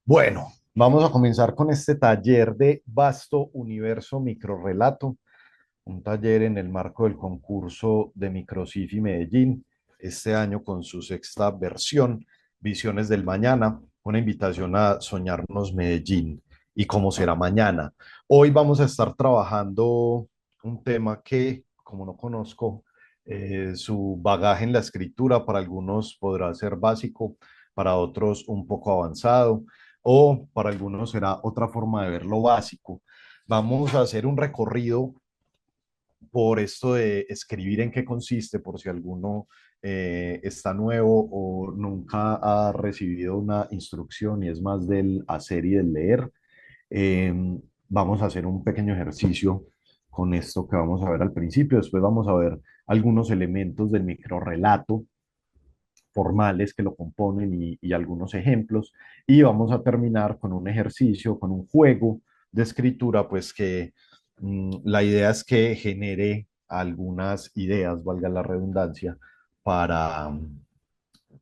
Bueno, vamos a comenzar con este taller de Vasto Universo Microrrelato, un taller en el marco del concurso de Microcifi Medellín, este año con su sexta versión, Visiones del Mañana, una invitación a soñarnos Medellín y cómo será mañana. Hoy vamos a estar trabajando un tema que, como no conozco, su bagaje en la escritura para algunos podrá ser básico, para otros un poco avanzado o para algunos será otra forma de ver lo básico. Vamos a hacer un recorrido por esto de escribir en qué consiste, por si alguno está nuevo o nunca ha recibido una instrucción y es más del hacer y del leer. Eh, Vamos a hacer un pequeño ejercicio con esto que vamos a ver al principio. Después vamos a ver algunos elementos del microrrelato formales que lo componen y algunos ejemplos. Y vamos a terminar con un ejercicio, con un juego de escritura, pues que la idea es que genere algunas ideas, valga la redundancia, para,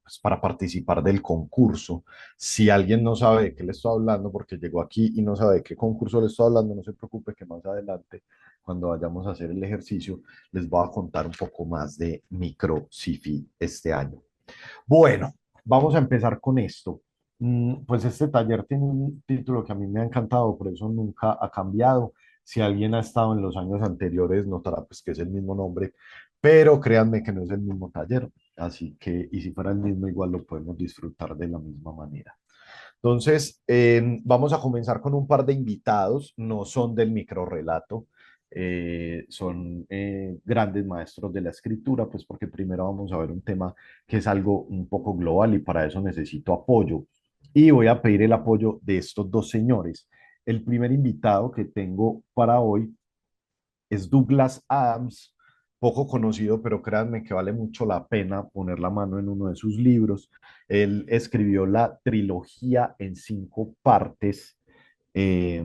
pues, para participar del concurso. Si alguien no sabe de qué le estoy hablando, porque llegó aquí y no sabe de qué concurso le estoy hablando, no se preocupe que más adelante, cuando vayamos a hacer el ejercicio, les voy a contar un poco más de micro CIFI este año. Bueno, vamos a empezar con esto. Pues este taller tiene un título que a mí me ha encantado, por eso nunca ha cambiado. Si alguien ha estado en los años anteriores, notará pues que es el mismo nombre, pero créanme que no es el mismo taller, así que, y si fuera el mismo, igual lo podemos disfrutar de la misma manera. Entonces, vamos a comenzar con un par de invitados, no son del microrrelato, son grandes maestros de la escritura, pues porque primero vamos a ver un tema que es algo un poco global y para eso necesito apoyo. Y voy a pedir el apoyo de estos dos señores. El primer invitado que tengo para hoy es Douglas Adams, poco conocido, pero créanme que vale mucho la pena poner la mano en uno de sus libros. Él escribió la trilogía en 5 partes. Eh,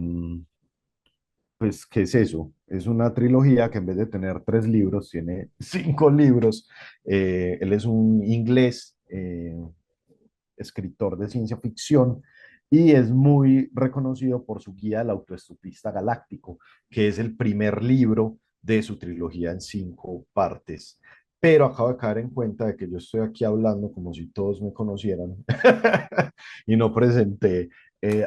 pues, ¿qué es eso? Es una trilogía que en vez de tener 3 libros, tiene 5 libros. Él es un inglés, escritor de ciencia ficción, y es muy reconocido por su guía del autoestopista galáctico, que es el primer libro de su trilogía en 5 partes. Pero acabo de caer en cuenta de que yo estoy aquí hablando como si todos me conocieran y no presenté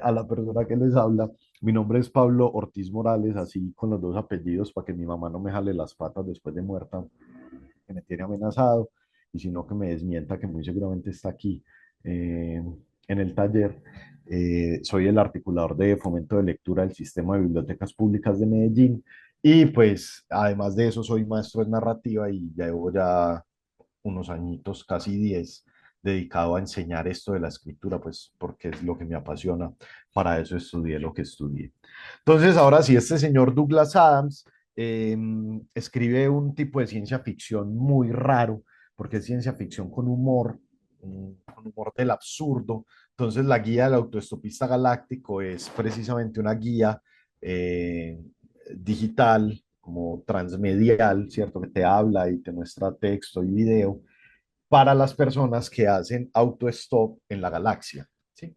a la persona que les habla. Mi nombre es Pablo Ortiz Morales, así con los dos apellidos para que mi mamá no me jale las patas después de muerta, que me tiene amenazado, y si no que me desmienta, que muy seguramente está aquí eh, en el taller. Soy el articulador de fomento de lectura del Sistema de Bibliotecas Públicas de Medellín y pues además de eso soy maestro en narrativa y ya llevo ya unos añitos, casi 10, dedicado a enseñar esto de la escritura, pues porque es lo que me apasiona. Para eso estudié lo que estudié. Entonces, ahora sí, este señor Douglas Adams eh, escribe un tipo de ciencia ficción muy raro, porque es ciencia ficción con humor del absurdo. Entonces, la guía del autoestopista galáctico es precisamente una guía eh, digital, como transmedial, ¿cierto? Que te habla y te muestra texto y video para las personas que hacen autostop en la galaxia, ¿sí?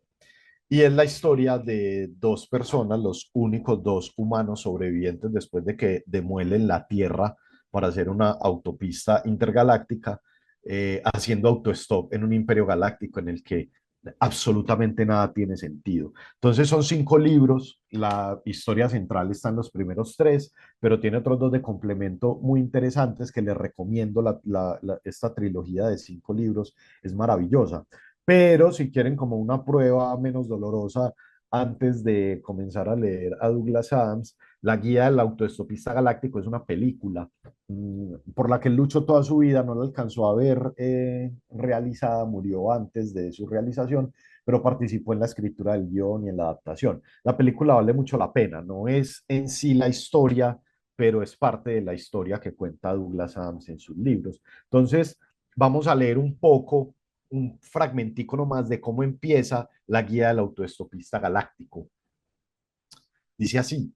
Y es la historia de 2 personas, los únicos 2 humanos sobrevivientes después de que demuelen la Tierra para hacer una autopista intergaláctica, haciendo autostop en un imperio galáctico en el que absolutamente nada tiene sentido. Entonces son 5 libros, la historia central está en los primeros 3, pero tiene otros 2 de complemento muy interesantes que les recomiendo. Esta trilogía de 5 libros es maravillosa, pero si quieren como una prueba menos dolorosa antes de comenzar a leer a Douglas Adams, La guía del autoestopista galáctico es una película por la que él luchó toda su vida, no la alcanzó a ver realizada, murió antes de su realización, pero participó en la escritura del guión y en la adaptación. La película vale mucho la pena, no es en sí la historia, pero es parte de la historia que cuenta Douglas Adams en sus libros. Entonces, vamos a leer un poco, un fragmentico nomás de cómo empieza la guía del autoestopista galáctico. Dice así: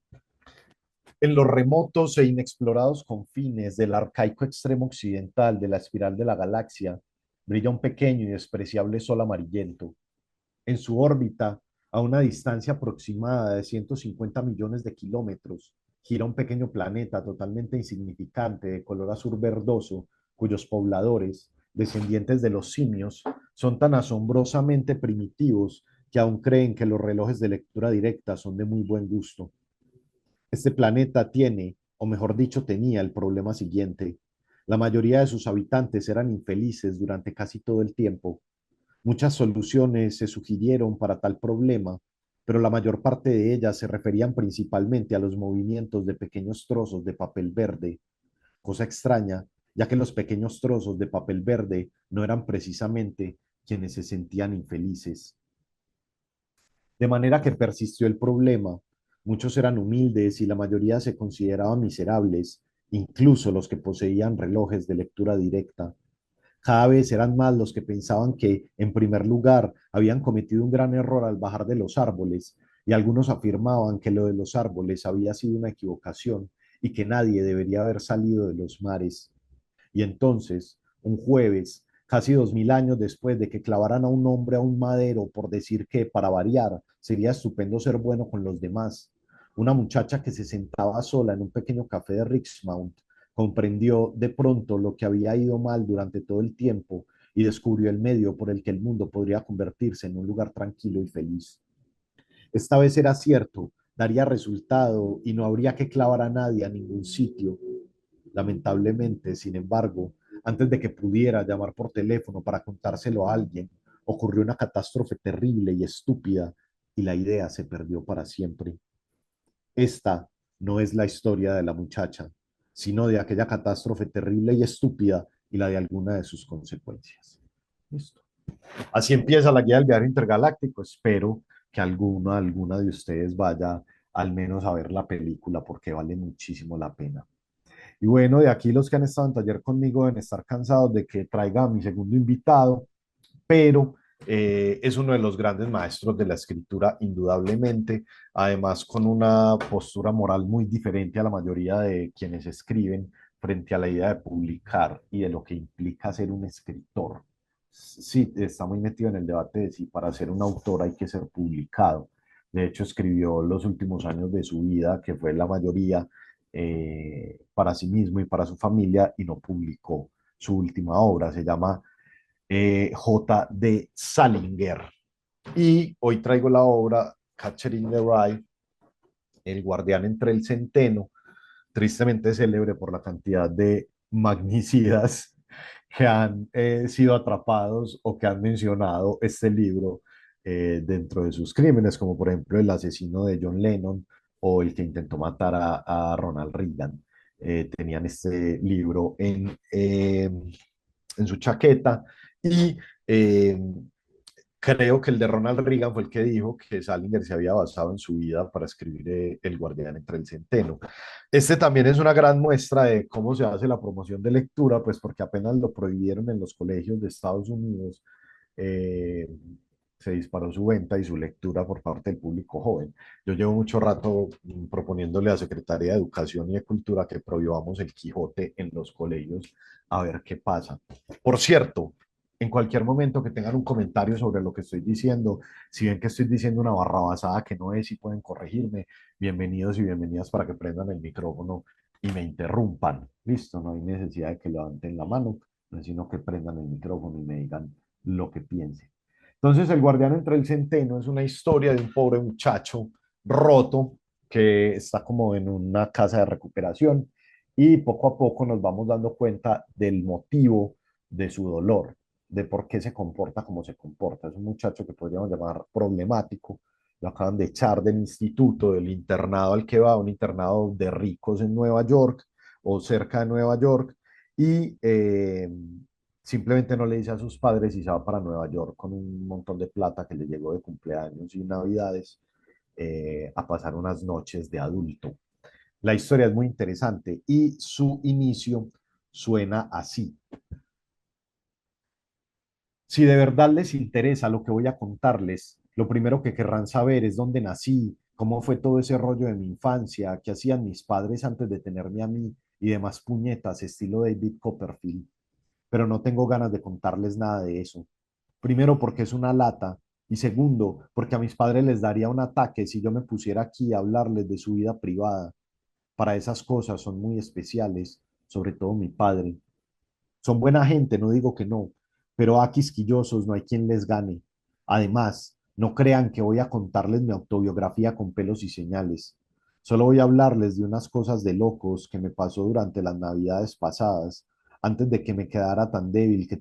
en los remotos e inexplorados confines del arcaico extremo occidental de la espiral de la galaxia, brilla un pequeño y despreciable sol amarillento. En su órbita, A una distancia aproximada de 150 millones de kilómetros, gira un pequeño planeta totalmente insignificante de color azul verdoso, cuyos pobladores, descendientes de los simios, son tan asombrosamente primitivos que aún creen que los relojes de lectura directa son de muy buen gusto. Este planeta tiene, o mejor dicho, tenía el problema siguiente. La mayoría de sus habitantes eran infelices durante casi todo el tiempo. Muchas soluciones se sugirieron para tal problema, pero la mayor parte de ellas se referían principalmente a los movimientos de pequeños trozos de papel verde, cosa extraña, ya que los pequeños trozos de papel verde no eran precisamente quienes se sentían infelices. De manera que persistió el problema. Muchos eran humildes y la mayoría se consideraban miserables, incluso los que poseían relojes de lectura directa. Cada vez eran más los que pensaban que, en primer lugar, habían cometido un gran error al bajar de los árboles, y algunos afirmaban que lo de los árboles había sido una equivocación y que nadie debería haber salido de los mares. Y entonces, un jueves, casi 2000 años después de que clavaran a un hombre a un madero por decir que, para variar, sería estupendo ser bueno con los demás, una muchacha que se sentaba sola en un pequeño café de Richmond comprendió de pronto lo que había ido mal durante todo el tiempo y descubrió el medio por el que el mundo podría convertirse en un lugar tranquilo y feliz. Esta vez era cierto, daría resultado y no habría que clavar a nadie a ningún sitio. Lamentablemente, sin embargo, antes de que pudiera llamar por teléfono para contárselo a alguien, ocurrió una catástrofe terrible y estúpida y la idea se perdió para siempre. Esta no es la historia de la muchacha, sino de aquella catástrofe terrible y estúpida y la de alguna de sus consecuencias. Listo. Así empieza la guía del viaje intergaláctico. Espero que alguna de ustedes vaya al menos a ver la película porque vale muchísimo la pena. Y bueno, de aquí los que han estado en taller conmigo deben estar cansados de que traiga a mi segundo invitado, pero es uno de los grandes maestros de la escritura, indudablemente, además con una postura moral muy diferente a la mayoría de quienes escriben frente a la idea de publicar y de lo que implica ser un escritor. Sí, está muy metido en el debate de si para ser un autor hay que ser publicado. De hecho, escribió los últimos años de su vida, que fue la mayoría, para sí mismo y para su familia, y no publicó su última obra. Se llama J. D. Salinger. Y hoy traigo la obra Catcher in the Rye, El guardián entre el centeno, tristemente célebre por la cantidad de magnicidas que han sido atrapados o que han mencionado este libro dentro de sus crímenes, como por ejemplo el asesino de John Lennon o el que intentó matar a Ronald Reagan. Tenían este libro en su chaqueta y creo que el de Ronald Reagan fue el que dijo que Salinger se había basado en su vida para escribir El guardián entre el centeno. Este también es una gran muestra de cómo se hace la promoción de lectura, pues porque apenas lo prohibieron en los colegios de Estados Unidos, eh, se disparó su venta y su lectura por parte del público joven. Yo llevo mucho rato proponiéndole a Secretaría de Educación y de Cultura que prohibamos el Quijote en los colegios a ver qué pasa. Por cierto, en cualquier momento que tengan un comentario sobre lo que estoy diciendo, si ven que estoy diciendo una barrabasada que no es y pueden corregirme, bienvenidos y bienvenidas para que prendan el micrófono y me interrumpan. Listo, no hay necesidad de que levanten la mano, sino que prendan el micrófono y me digan lo que piensen. Entonces, El guardián entre el centeno es una historia de un pobre muchacho roto que está como en una casa de recuperación y poco a poco nos vamos dando cuenta del motivo de su dolor, de por qué se comporta como se comporta. Es un muchacho que podríamos llamar problemático. Lo acaban de echar del instituto, del internado al que va, un internado de ricos en Nueva York o cerca de Nueva York, y simplemente no le dice a sus padres y se va para Nueva York con un montón de plata que le llegó de cumpleaños y navidades, a pasar unas noches de adulto. La historia es muy interesante y su inicio suena así. Si de verdad les interesa lo que voy a contarles, lo primero que querrán saber es dónde nací, cómo fue todo ese rollo de mi infancia, qué hacían mis padres antes de tenerme a mí y demás puñetas estilo David Copperfield. Pero no tengo ganas de contarles nada de eso. Primero porque es una lata Y segundo, porque a mis padres les daría un ataque si yo me pusiera aquí a hablarles de su vida privada. Para esas cosas son muy especiales, sobre todo mi padre. Son buena gente, no digo que no, pero a quisquillosos no hay quien les gane. Además, no crean que voy a contarles mi autobiografía con pelos y señales. Solo voy a hablarles de unas cosas de locos que me pasó durante las navidades pasadas, antes de que me quedara tan débil que,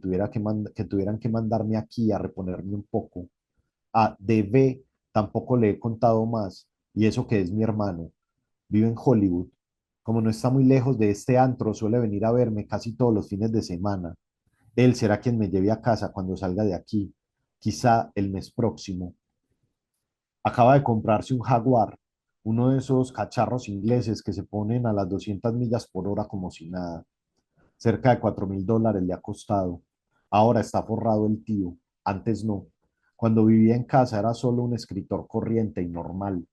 que tuvieran que mandarme aquí a reponerme un poco. A DB tampoco le he contado más, y eso que es mi hermano. Vive en Hollywood. Como no está muy lejos de este antro, suele venir a verme casi todos los fines de semana. Él será quien me lleve a casa cuando salga de aquí, quizá el mes próximo. Acaba de comprarse un Jaguar, uno de esos cacharros ingleses que se ponen a las 200 millas por hora como si nada. Cerca de $4.000 le ha costado. Ahora está forrado el tío, antes no. Cuando vivía en casa era solo un escritor corriente y normal.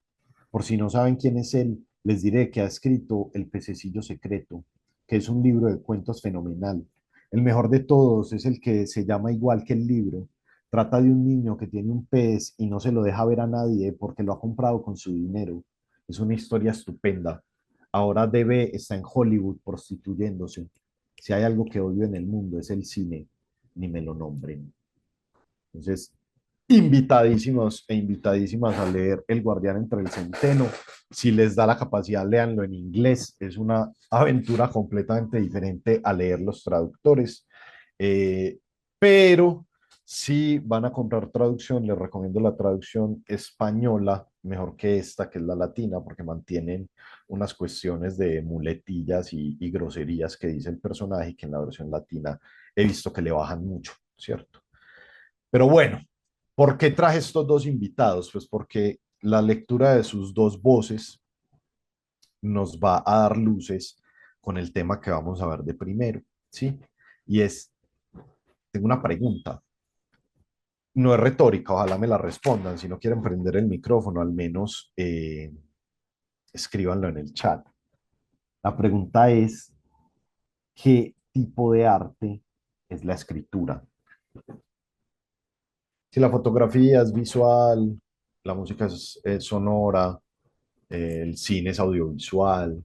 Por si no saben quién es él, les diré que ha escrito El pececillo secreto, que es un libro de cuentos fenomenal. El mejor de todos es el que se llama igual que el libro. Trata de un niño que tiene un pez y no se lo deja ver a nadie porque lo ha comprado con su dinero. Es una historia estupenda. Ahora debe está en Hollywood prostituyéndose. Si hay algo que odio en el mundo es el cine, ni me lo nombren. Entonces, invitadísimos e invitadísimas a leer El Guardián entre el Centeno. Si les da la capacidad, léanlo en inglés. Es una aventura completamente diferente a leer los traductores. Eh, pero si van a comprar traducción, les recomiendo la traducción española, mejor que esta, que es la latina, porque mantienen unas cuestiones de muletillas y groserías que dice el personaje, que en la versión latina he visto que le bajan mucho, ¿cierto? Pero bueno, ¿por qué traje estos dos invitados? Pues porque la lectura de sus dos voces nos va a dar luces con el tema que vamos a ver de primero, ¿sí? Y es, tengo una pregunta, no es retórica, ojalá me la respondan, si no quieren prender el micrófono, al menos escríbanlo en el chat. La pregunta es, ¿qué tipo de arte es la escritura? Si la fotografía es visual, la música es sonora, el cine es audiovisual,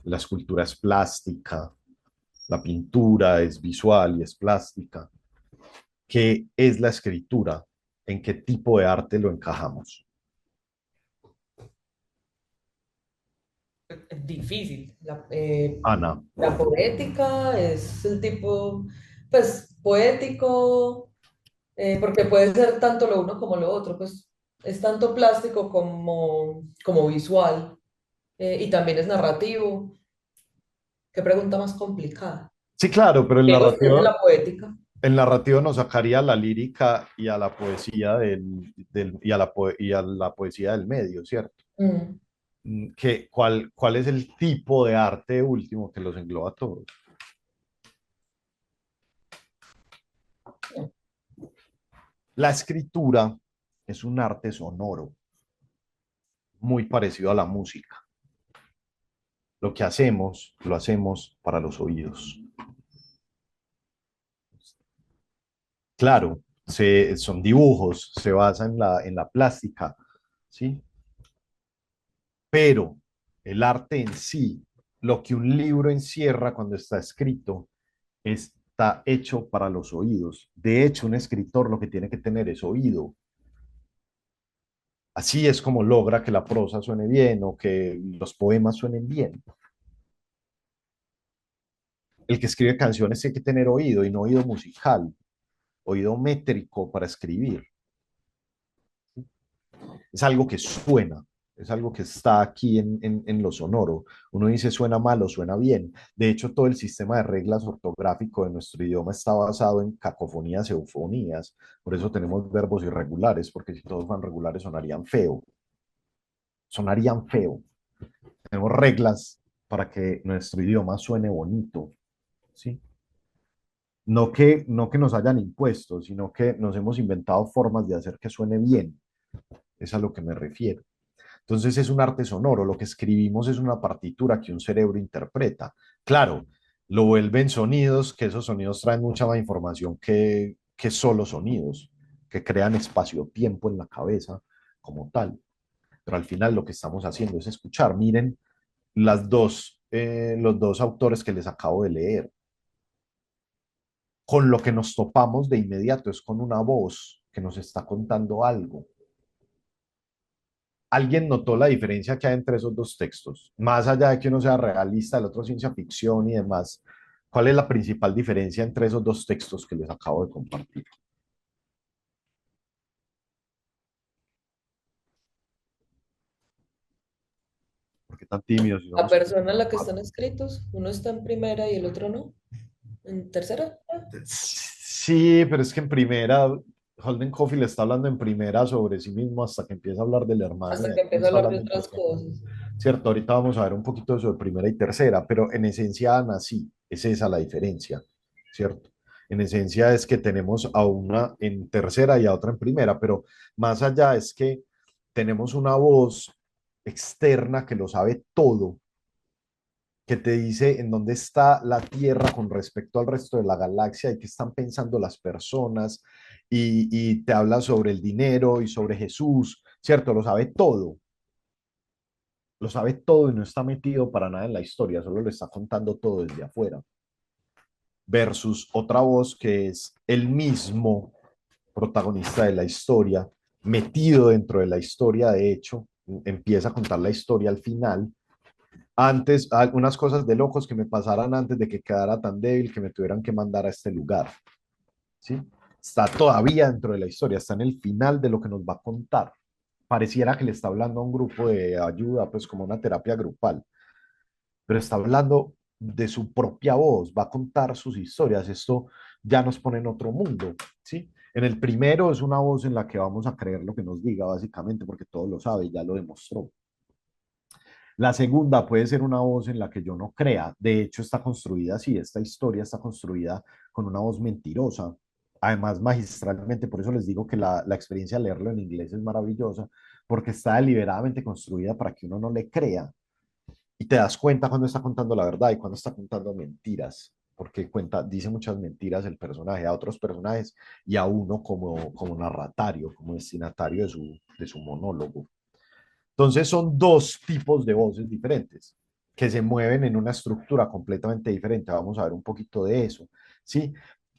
la escultura es plástica, la pintura es visual y es plástica. ¿Qué es la escritura? ¿En qué tipo de arte lo encajamos? Es difícil. Ana, La poética es el tipo, pues, poético, porque puede ser tanto lo uno como lo otro, pues es tanto plástico como visual, y también es narrativo. Qué pregunta más complicada. sí, claro, pero Escoger la poética. el narrativo nos sacaría a la lírica y a la poesía y a la poesía del medio, ¿cierto? Mm. ¿Cuál es el tipo de arte último que los engloba a todos? La escritura es un arte sonoro, muy parecido a la música. Lo que hacemos, lo hacemos para los oídos. Claro, son dibujos, se basa en la plástica, ¿sí? Pero el arte en sí, lo que un libro encierra cuando está escrito, está hecho para los oídos. De hecho, un escritor lo que tiene que tener es oído. Así es como logra que la prosa suene bien o que los poemas suenen bien. El que escribe canciones tiene que tener oído y no oído musical, oído métrico para escribir. Es algo que suena, es algo que está aquí en lo sonoro. Uno dice suena mal o suena bien. De hecho, todo el sistema de reglas ortográfico de nuestro idioma está basado en cacofonías y eufonías. Por eso tenemos verbos irregulares, porque si todos fueran regulares sonarían feo. Sonarían feo. Tenemos reglas para que nuestro idioma suene bonito, ¿sí? No que nos hayan impuesto, sino que nos hemos inventado formas de hacer que suene bien. Es a lo que me refiero. Entonces es un arte sonoro, lo que escribimos es una partitura que un cerebro interpreta. Claro, lo vuelven sonidos, que esos sonidos traen mucha más información que solo sonidos. que crean espacio-tiempo en la cabeza como tal. Pero al final lo que estamos haciendo es escuchar. Miren los dos autores que les acabo de leer. Con lo que nos topamos de inmediato es con una voz que nos está contando algo. ¿Alguien notó la diferencia que hay entre esos dos textos? Más allá de que uno sea realista, el otro ciencia ficción y demás, ¿cuál es la principal diferencia entre esos dos textos que les acabo de compartir? ¿Por qué tan tímidos si La somos persona en la que están cuatro? escritos, uno está en primera y el otro no. ¿En tercera? Sí, pero es que en primera, Holden Caulfield está hablando en primera sobre sí mismo hasta que empieza a hablar del hermano y Hasta ahí que no empiezo a está hablar de hablando en otras tercera. cosas. Cierto, ahorita vamos a ver un poquito sobre primera y tercera, pero en esencia, Ana, sí, es esa la diferencia, ¿cierto? En esencia es que tenemos a una en tercera y a otra en primera, pero más allá es que tenemos una voz externa que lo sabe todo, que te dice en dónde está la Tierra con respecto al resto de la galaxia y qué están pensando las personas, y te habla sobre el dinero y sobre Jesús, ¿cierto? Lo sabe todo y no está metido para nada en la historia, solo lo está contando todo desde afuera. Versus otra voz que es el mismo protagonista de la historia, metido dentro de la historia, de hecho, empieza a contar la historia al final. Antes, algunas cosas de locos que me pasaran antes de que quedara tan débil que me tuvieran que mandar a este lugar, ¿sí? Está todavía dentro de la historia, está en el final de lo que nos va a contar. Pareciera que le está hablando a un grupo de ayuda, pues como una terapia grupal, pero está hablando de su propia voz, va a contar sus historias. Esto ya nos pone en otro mundo, ¿sí? En el primero es una voz en la que vamos a creer lo que nos diga, básicamente, porque todo lo sabe, ya lo demostró. La segunda puede ser una voz en la que yo no crea. De hecho, está construida así, esta historia está construida con una voz mentirosa. Además, magistralmente, por eso les digo que la experiencia de leerlo en inglés es maravillosa, porque está deliberadamente construida para que uno no le crea. Y te das cuenta cuando está contando la verdad y cuando está contando mentiras, porque cuenta, dice muchas mentiras el personaje a otros personajes y a uno como narratario, como destinatario de su monólogo. Entonces son dos tipos de voces diferentes que se mueven en una estructura completamente diferente. Vamos a ver un poquito de eso, ¿sí?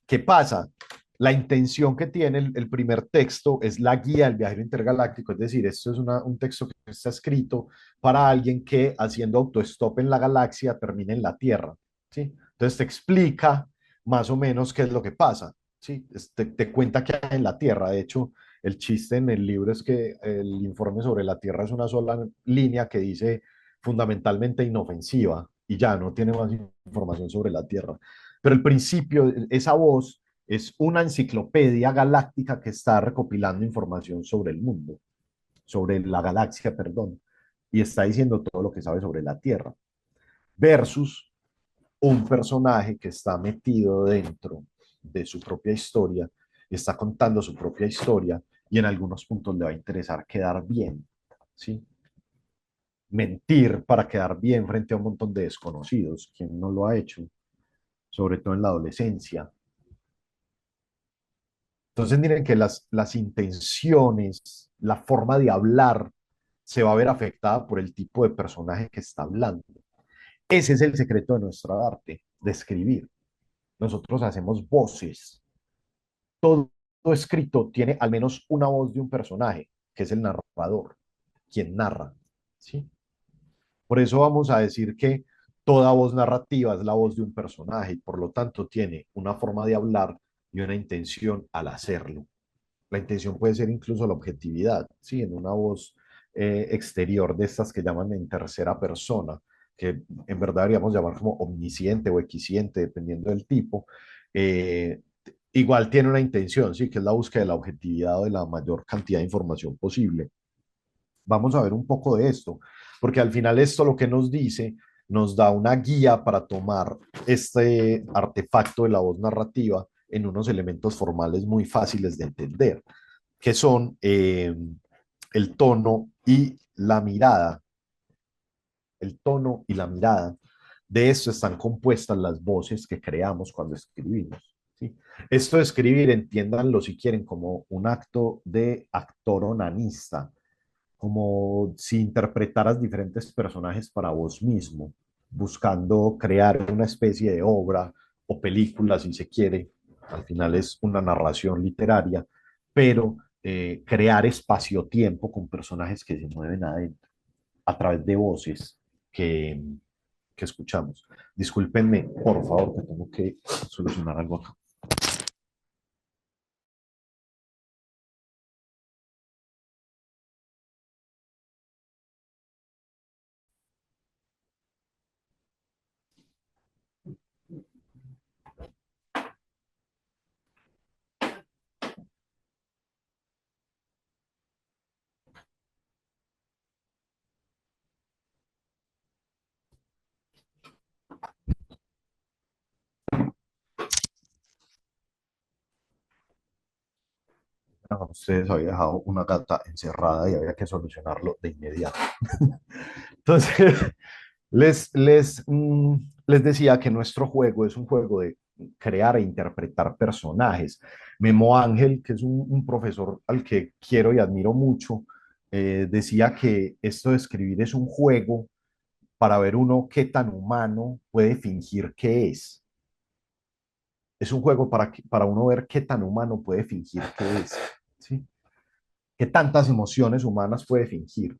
¿Qué pasa? La intención que tiene el primer texto es la guía del viajero intergaláctico, es decir, esto es un texto que está escrito para alguien que haciendo autostop en la galaxia termina en la Tierra, ¿sí? Entonces te explica más o menos qué es lo que pasa, ¿sí? Te cuenta qué hay en la Tierra. De hecho, el chiste en el libro es que el informe sobre la Tierra es una sola línea que dice fundamentalmente inofensiva y ya no tiene más información sobre la Tierra. Pero el principio, esa voz es una enciclopedia galáctica que está recopilando información sobre el mundo, sobre la galaxia, perdón, y está diciendo todo lo que sabe sobre la Tierra, versus un personaje que está metido dentro de su propia historia, está contando su propia historia y en algunos puntos le va a interesar quedar bien, ¿sí? Mentir para quedar bien frente a un montón de desconocidos, quien no lo ha hecho, sobre todo en la adolescencia. Entonces miren que las intenciones, la forma de hablar se va a ver afectada por el tipo de personaje que está hablando. Ese es el secreto de nuestra arte, de escribir. Nosotros hacemos voces. Todo escrito tiene al menos una voz de un personaje, que es el narrador, quien narra, ¿sí? Por eso vamos a decir que toda voz narrativa es la voz de un personaje y por lo tanto tiene una forma de hablar y una intención al hacerlo. La intención puede ser incluso la objetividad, ¿sí? En una voz exterior de estas que llaman en tercera persona, que en verdad deberíamos llamar como omnisciente o equisciente, dependiendo del tipo. eh, Igual tiene una intención, ¿sí? Que es la búsqueda de la objetividad o de la mayor cantidad de información posible. Vamos a ver un poco de esto, porque al final esto lo que nos dice, nos da una guía para tomar este artefacto de la voz narrativa en unos elementos formales muy fáciles de entender, que son el tono y la mirada. El tono y la mirada. De esto están compuestas las voces que creamos cuando escribimos, ¿sí? Esto de escribir, entiéndanlo si quieren, como un acto de actor onanista, como si interpretaras diferentes personajes para vos mismo, buscando crear una especie de obra o película, si se quiere. Al final es una narración literaria, pero crear espacio-tiempo con personajes que se mueven adentro, a través de voces que, que escuchamos. Discúlpenme, por favor, que tengo que solucionar algo acá. No, ustedes había dejado una gata encerrada y había que solucionarlo de inmediato. Entonces, les decía que nuestro juego es un juego de crear e interpretar personajes. Memo Ángel, que es un profesor al que quiero y admiro mucho, decía que esto de escribir es un juego para ver uno qué tan humano puede fingir que es. Es un juego para uno ver qué tan humano puede fingir que es. ¿Sí? Qué tantas emociones humanas puede fingir.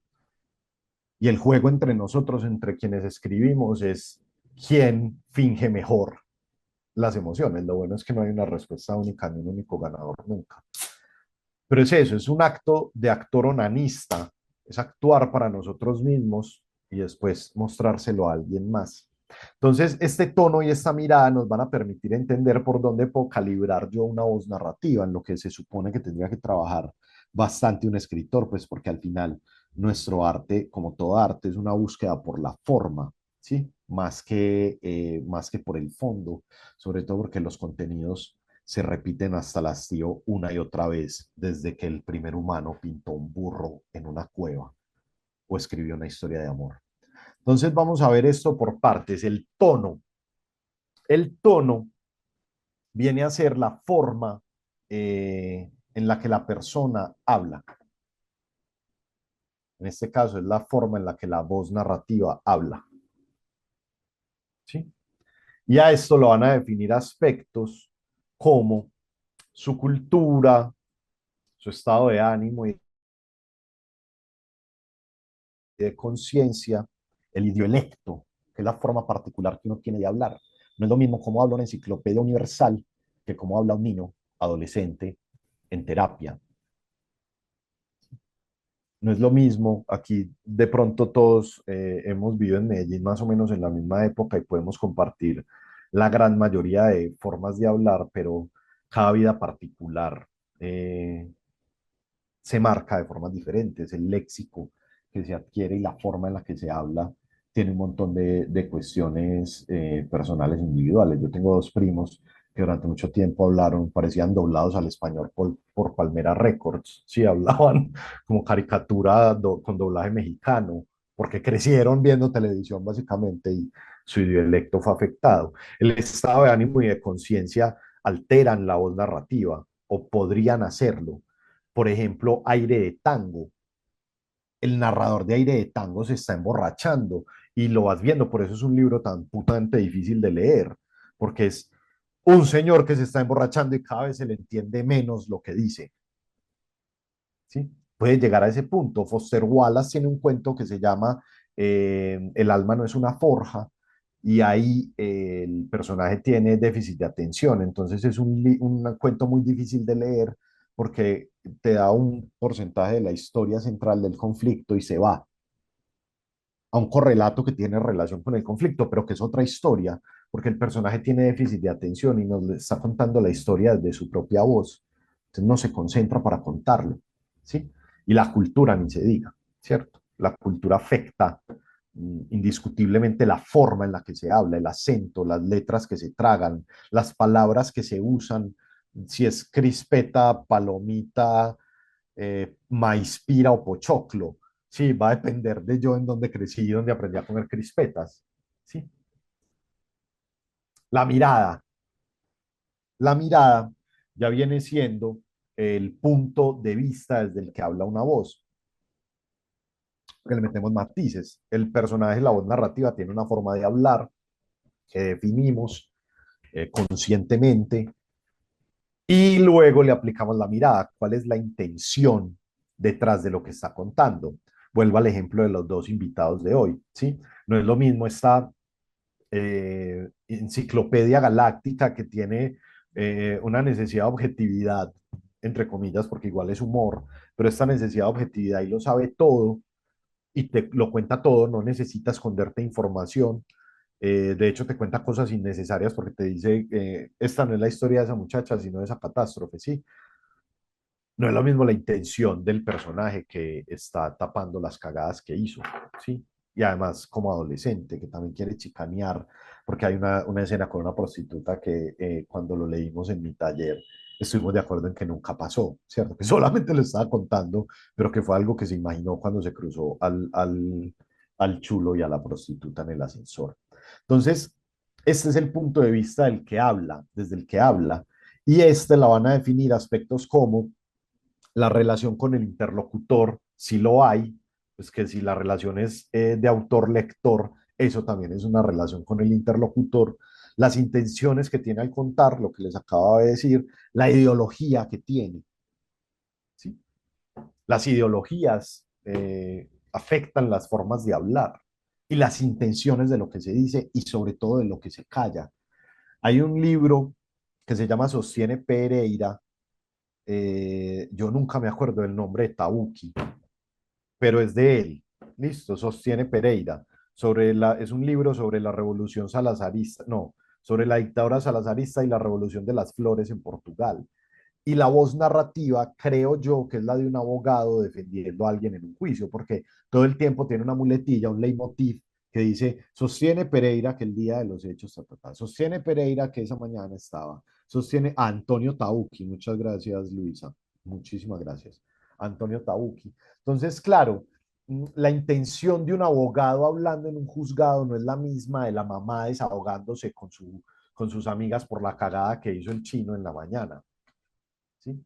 Y el juego entre nosotros, entre quienes escribimos, es quién finge mejor las emociones. Lo bueno es que no hay una respuesta única ni un único ganador nunca. Pero es eso, es un acto de actor onanista, es actuar para nosotros mismos y después mostrárselo a alguien más. Entonces, este tono y esta mirada nos van a permitir entender por dónde puedo calibrar yo una voz narrativa, en lo que se supone que tendría que trabajar bastante un escritor, pues porque al final nuestro arte, como todo arte, es una búsqueda por la forma, ¿sí? Más que por el fondo, sobre todo porque los contenidos se repiten hasta el hastío una y otra vez, desde que el primer humano pintó un burro en una cueva o escribió una historia de amor. Entonces vamos a ver esto por partes. El tono. El tono viene a ser la forma en la que la persona habla. En este caso es la forma en la que la voz narrativa habla. ¿Sí? Y a esto lo van a definir aspectos como su cultura, su estado de ánimo y de conciencia, el idiolecto, que es la forma particular que uno tiene de hablar. No es lo mismo cómo habla una enciclopedia universal que cómo habla un niño adolescente en terapia. No es lo mismo, aquí de pronto todos hemos vivido en Medellín más o menos en la misma época y podemos compartir la gran mayoría de formas de hablar, pero cada vida particular eh, se marca de formas diferentes. El léxico que se adquiere y la forma en la que se habla tiene un montón de cuestiones personales individuales. Yo tengo dos primos que durante mucho tiempo hablaron, parecían doblados al español por Palmera Records, sí, hablaban como caricatura con doblaje mexicano, porque crecieron viendo televisión básicamente y su dialecto fue afectado. El estado de ánimo y de conciencia alteran la voz narrativa o podrían hacerlo. Por ejemplo, Aire de Tango. El narrador de Aire de Tango se está emborrachando y lo vas viendo, por eso es un libro tan putamente difícil de leer, porque es un señor que se está emborrachando y cada vez se le entiende menos lo que dice, ¿sí? Puede llegar a ese punto. Foster Wallace tiene un cuento que se llama El alma no es una forja, y ahí el personaje tiene déficit de atención, entonces es un cuento muy difícil de leer porque te da un porcentaje de la historia central del conflicto y se va a un correlato que tiene relación con el conflicto, pero que es otra historia, porque el personaje tiene déficit de atención y nos está contando la historia desde su propia voz. Entonces no se concentra para contarlo, ¿sí? Y la cultura, ni se diga, ¿cierto? La cultura afecta indiscutiblemente la forma en la que se habla, el acento, las letras que se tragan, las palabras que se usan, si es crispeta, palomita, maíz pira o pochoclo. Sí, va a depender de yo en donde crecí y donde aprendí a comer crispetas. Sí. La mirada. La mirada ya viene siendo el punto de vista desde el que habla una voz, que le metemos matices. El personaje, la voz narrativa, tiene una forma de hablar que definimos conscientemente y luego le aplicamos la mirada. ¿Cuál es la intención detrás de lo que está contando? Vuelvo al ejemplo de los dos invitados de hoy, ¿sí? No es lo mismo esta enciclopedia galáctica que tiene una necesidad de objetividad, entre comillas, porque igual es humor, pero esta necesidad de objetividad y lo sabe todo y te lo cuenta todo, no necesita esconderte información. De hecho, te cuenta cosas innecesarias porque te dice, esta no es la historia de esa muchacha, sino de esa catástrofe, ¿sí? No es lo mismo la intención del personaje que está tapando las cagadas que hizo, ¿sí? Y además como adolescente, que también quiere chicanear, porque hay una escena con una prostituta que cuando lo leímos en mi taller, estuvimos de acuerdo en que nunca pasó, ¿cierto? Que solamente lo estaba contando, pero que fue algo que se imaginó cuando se cruzó al chulo y a la prostituta en el ascensor. Entonces, este es el punto de vista del que habla, desde el que habla, y este la van a definir aspectos como la relación con el interlocutor, si lo hay, pues que si la relación es de autor-lector, eso también es una relación con el interlocutor, las intenciones que tiene al contar, lo que les acaba de decir, la ideología que tiene. ¿Sí? Las ideologías afectan las formas de hablar y las intenciones de lo que se dice y sobre todo de lo que se calla. Hay un libro que se llama Sostiene Pereira, yo nunca me acuerdo del nombre de Tabuki, pero es de él. Listo, sostiene Pereira. Es un libro sobre la revolución salazarista, no, sobre la dictadura salazarista y la revolución de las flores en Portugal. Y la voz narrativa, creo yo, que es la de un abogado defendiendo a alguien en un juicio, porque todo el tiempo tiene una muletilla, un leitmotiv que dice, sostiene Pereira que el día de los hechos, sostiene Pereira que esa mañana estaba, sostiene a Antonio Tauki, muchas gracias Luisa, muchísimas gracias, Antonio Tauki. Entonces, claro, la intención de un abogado hablando en un juzgado no es la misma de la mamá desahogándose con sus amigas por la cagada que hizo el chino en la mañana. ¿Sí?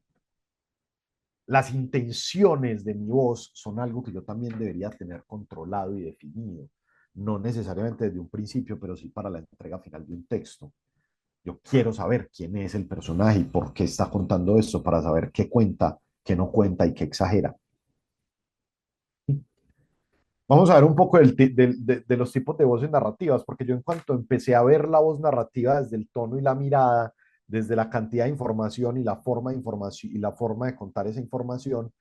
Las intenciones de mi voz son algo que yo también debería tener controlado y definido, no necesariamente desde un principio, pero sí para la entrega final de un texto. Yo quiero saber quién es el personaje y por qué está contando esto para saber qué cuenta, qué no cuenta y qué exagera. Vamos a ver un poco de los tipos de voces narrativas, porque yo en cuanto empecé a ver la voz narrativa desde el tono y la mirada, desde la cantidad de información y la forma de información y la forma de contar esa información,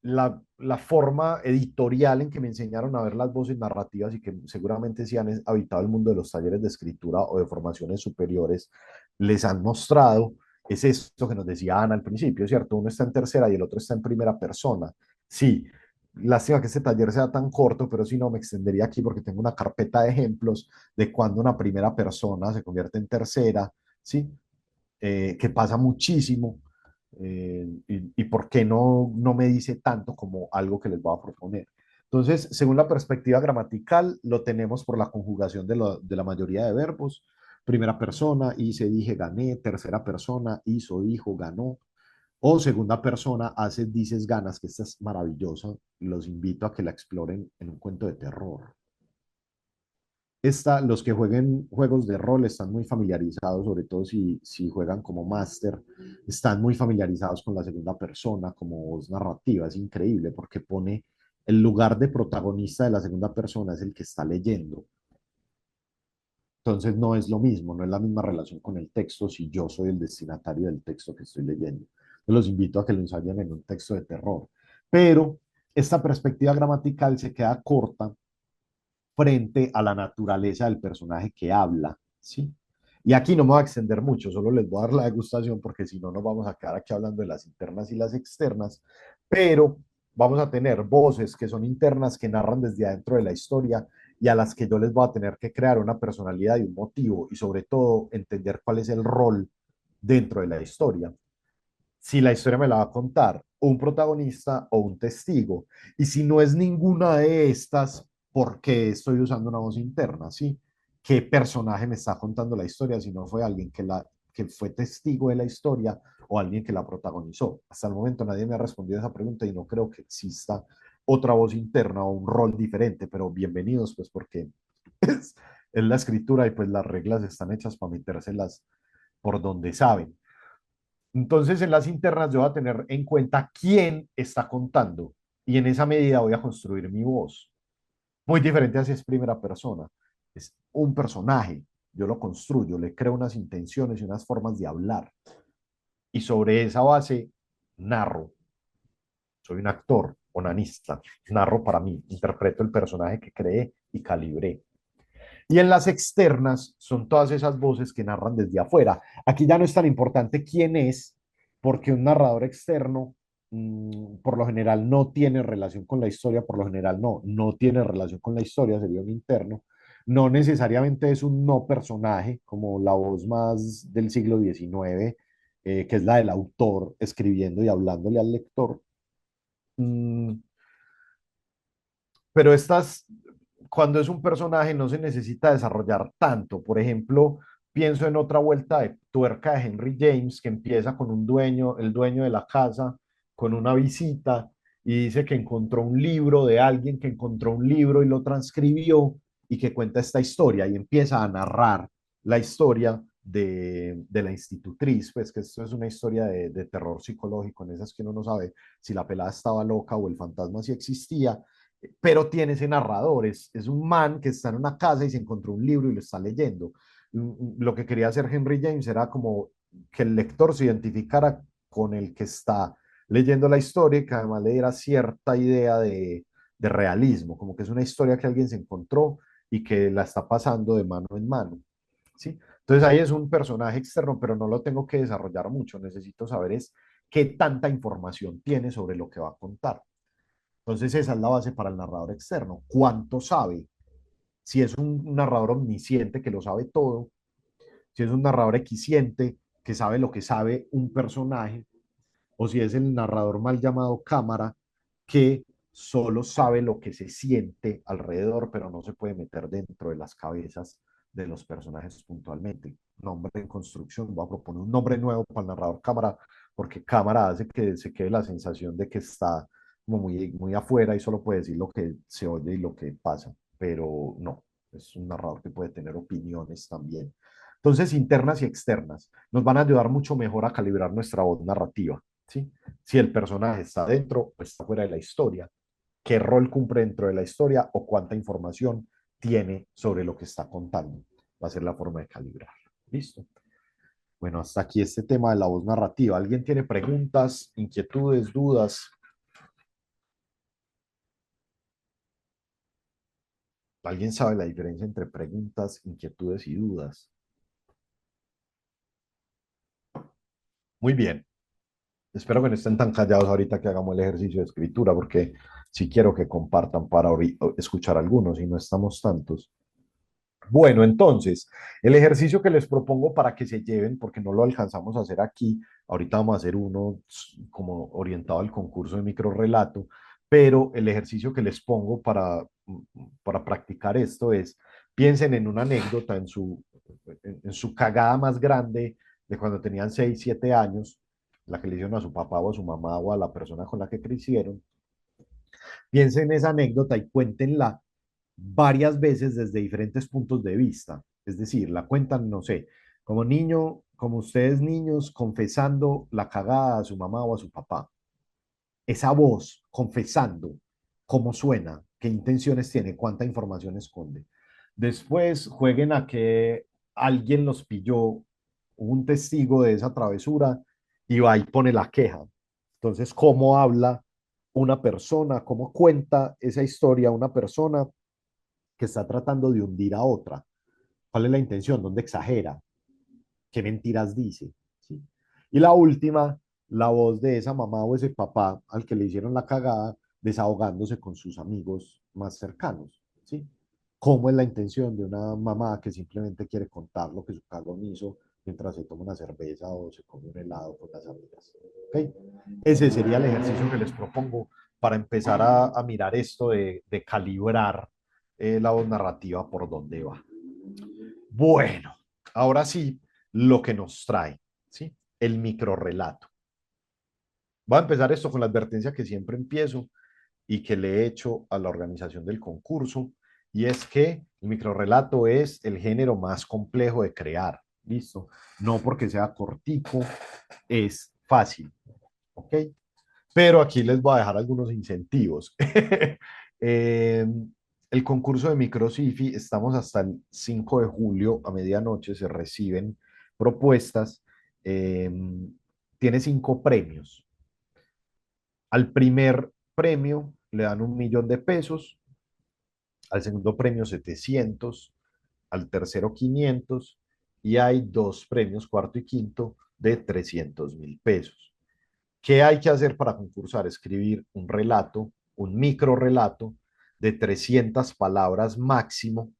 la forma editorial en que me enseñaron a ver las voces narrativas y que seguramente si han habitado el mundo de los talleres de escritura o de formaciones superiores, les han mostrado, es esto que nos decía Ana al principio, ¿cierto? Uno está en tercera y el otro está en primera persona. Sí, lástima que este taller sea tan corto, pero si no me extendería aquí porque tengo una carpeta de ejemplos de cuando una primera persona se convierte en tercera, ¿sí? Que pasa muchísimo y por qué no me dice tanto como algo que les voy a proponer. Entonces, según la perspectiva gramatical, lo tenemos por la conjugación de la mayoría de verbos. Primera persona, hice, dije, gané. Tercera persona, hizo, dijo, ganó. O segunda persona, haces, dices, ganas, que esta es maravillosa. Los invito a que la exploren en un cuento de terror. Los que jueguen juegos de rol están muy familiarizados, sobre todo si juegan como máster, están muy familiarizados con la segunda persona como voz narrativa. Es increíble porque pone el lugar de protagonista de la segunda persona es el que está leyendo. Entonces no es lo mismo, no es la misma relación con el texto si yo soy el destinatario del texto que estoy leyendo. Yo los invito a que lo ensayen en un texto de terror. Pero esta perspectiva gramatical se queda corta frente a la naturaleza del personaje que habla, ¿sí? Y aquí no me voy a extender mucho, solo les voy a dar la degustación porque si no nos vamos a quedar aquí hablando de las internas y las externas, pero vamos a tener voces que son internas, que narran desde adentro de la historia y a las que yo les voy a tener que crear una personalidad y un motivo y sobre todo entender cuál es el rol dentro de la historia. Si la historia me la va a contar un protagonista o un testigo. Y si no es ninguna de estas, ¿por qué estoy usando una voz interna? ¿Sí? ¿Qué personaje me está contando la historia si no fue alguien que fue testigo de la historia o alguien que la protagonizó. Hasta el momento nadie me ha respondido a esa pregunta y no creo que exista otra voz interna o un rol diferente, pero bienvenidos pues porque es la escritura y pues las reglas están hechas para metérselas por donde saben. Entonces, en las internas yo voy a tener en cuenta quién está contando y en esa medida voy a construir mi voz. Muy diferente a si es primera persona. Es un personaje, yo lo construyo, le creo unas intenciones y unas formas de hablar. Y sobre esa base narro. Soy un actor, onanista, narro para mí, interpreto el personaje que creé y calibré. Y en las externas son todas esas voces que narran desde afuera. Aquí ya no es tan importante quién es, porque un narrador externo por lo general no tiene relación con la historia, por lo general no tiene relación con la historia, sería un interno. No necesariamente es un no personaje, como la voz más del siglo XIX, que es la del autor escribiendo y hablándole al lector. Mm, pero estas, cuando es un personaje, no se necesita desarrollar tanto. Por ejemplo, pienso en otra vuelta de tuerca de Henry James, que empieza con un dueño, el dueño de la casa, con una visita, y dice que encontró un libro de alguien que encontró un libro y lo transcribió y que cuenta esta historia y empieza a narrar la historia de la institutriz, pues que esto es una historia de terror psicológico, en esas que uno no sabe si la pelada estaba loca o el fantasma sí existía, pero tiene ese narrador, es un man que está en una casa y se encontró un libro y lo está leyendo. Lo que quería hacer Henry James era como que el lector se identificara con el que está leyendo la historia y que además le diera cierta idea de realismo, como que es una historia que alguien se encontró y que la está pasando de mano en mano, ¿sí? Entonces ahí es un personaje externo, pero no lo tengo que desarrollar mucho, necesito saber es qué tanta información tiene sobre lo que va a contar. Entonces esa es la base para el narrador externo. ¿Cuánto sabe? Si es un narrador omnisciente que lo sabe todo, si es un narrador equisciente que sabe lo que sabe un personaje, o si es el narrador mal llamado cámara que solo sabe lo que se siente alrededor, pero no se puede meter dentro de las cabezas de los personajes puntualmente. Nombre en construcción, voy a proponer un nombre nuevo para el narrador cámara, porque cámara hace que se quede la sensación de que está como muy afuera y solo puede decir lo que se oye y lo que pasa, pero no, es un narrador que puede tener opiniones también. Entonces, internas y externas nos van a ayudar mucho mejor a calibrar nuestra voz narrativa, ¿sí? Si el personaje está dentro o está fuera de la historia, qué rol cumple dentro de la historia o cuánta información tiene sobre lo que está contando. Va a ser la forma de calibrar. ¿Listo? Bueno, hasta aquí este tema de la voz narrativa. ¿Alguien tiene preguntas, inquietudes, dudas? ¿Alguien sabe la diferencia entre preguntas, inquietudes y dudas? Muy bien. Espero que no estén tan callados ahorita que hagamos el ejercicio de escritura, porque sí quiero que compartan para escuchar algunos y no estamos tantos. Bueno, entonces, el ejercicio que les propongo para que se lleven, porque no lo alcanzamos a hacer aquí, ahorita vamos a hacer uno como orientado al concurso de microrrelato, pero el ejercicio que les pongo para practicar esto es, piensen en una anécdota, en su cagada más grande de cuando tenían 6 7 años, la que le hicieron a su papá o a su mamá o a la persona con la que crecieron. Piensen en esa anécdota y cuéntenla varias veces desde diferentes puntos de vista. Es decir, la cuentan, no sé, como niño, como ustedes niños, confesando la cagada a su mamá o a su papá. Esa voz confesando, cómo suena, qué intenciones tiene, cuánta información esconde. Después jueguen a que alguien los pilló, un testigo de esa travesura y va y pone la queja. Entonces, ¿cómo habla una persona? ¿Cómo cuenta esa historia una persona que está tratando de hundir a otra? ¿Cuál es la intención? ¿Dónde exagera? ¿Qué mentiras dice? ¿Sí? Y la última, la voz de esa mamá o ese papá al que le hicieron la cagada, desahogándose con sus amigos más cercanos. ¿Sí? ¿Cómo es la intención de una mamá que simplemente quiere contar lo que su cagón hizo mientras se toma una cerveza o se come un helado con las amigas? ¿Okay? Ese sería el ejercicio que les propongo para empezar a mirar esto de calibrar la voz narrativa por dónde va. Bueno, ahora sí, lo que nos trae, ¿sí? El microrrelato. Voy a empezar esto con la advertencia que siempre empiezo y que le he hecho a la organización del concurso, y es que el microrrelato es el género más complejo de crear, ¿listo? No porque sea cortico, es fácil, ¿ok? Pero aquí les voy a dejar algunos incentivos. eh, el concurso de MicroCifi, estamos hasta el 5 de julio a medianoche, se reciben propuestas. eh, Tiene 5 premios. Al primer premio le dan 1 millón de pesos, al segundo premio 700, al tercero 500, y hay 2 premios, cuarto y quinto, de 300.000 pesos. ¿Qué hay que hacer para concursar? Escribir un relato, un micro relato de 300 palabras máximo.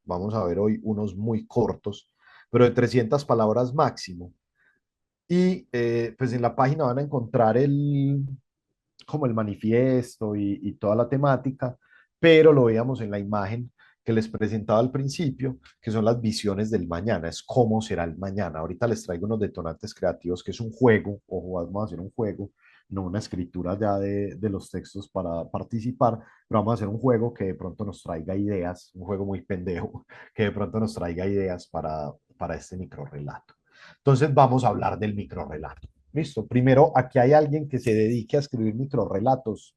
Vamos a ver hoy unos muy cortos, pero de 300 palabras máximo. Y pues en la página van a encontrar como el manifiesto y toda la temática, pero lo veíamos en la imagen que les presentaba al principio, que son las visiones del mañana, es cómo será el mañana. Ahorita les traigo unos detonantes creativos, que es un juego, o vamos a hacer un juego, no una escritura ya de los textos para participar, pero vamos a hacer un juego que de pronto nos traiga ideas, un juego muy pendejo, que de pronto nos traiga ideas para este microrrelato. Entonces vamos a hablar del microrrelato. Listo. Primero, aquí hay alguien que se dedique a escribir microrrelatos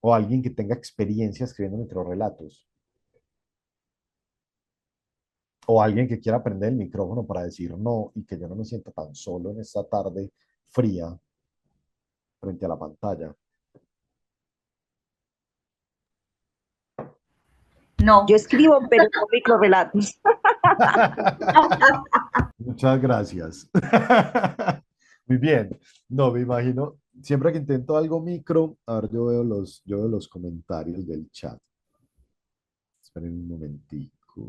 o alguien que tenga experiencia escribiendo microrrelatos o alguien que quiera aprender el micrófono para decir no y que yo no me sienta tan solo en esta tarde fría frente a la pantalla. No. Yo escribo, pero no microrelatos. Muchas gracias. Muy bien. No, me imagino, siempre que intento algo micro, a ver, yo veo los comentarios del chat. Esperen un momentico.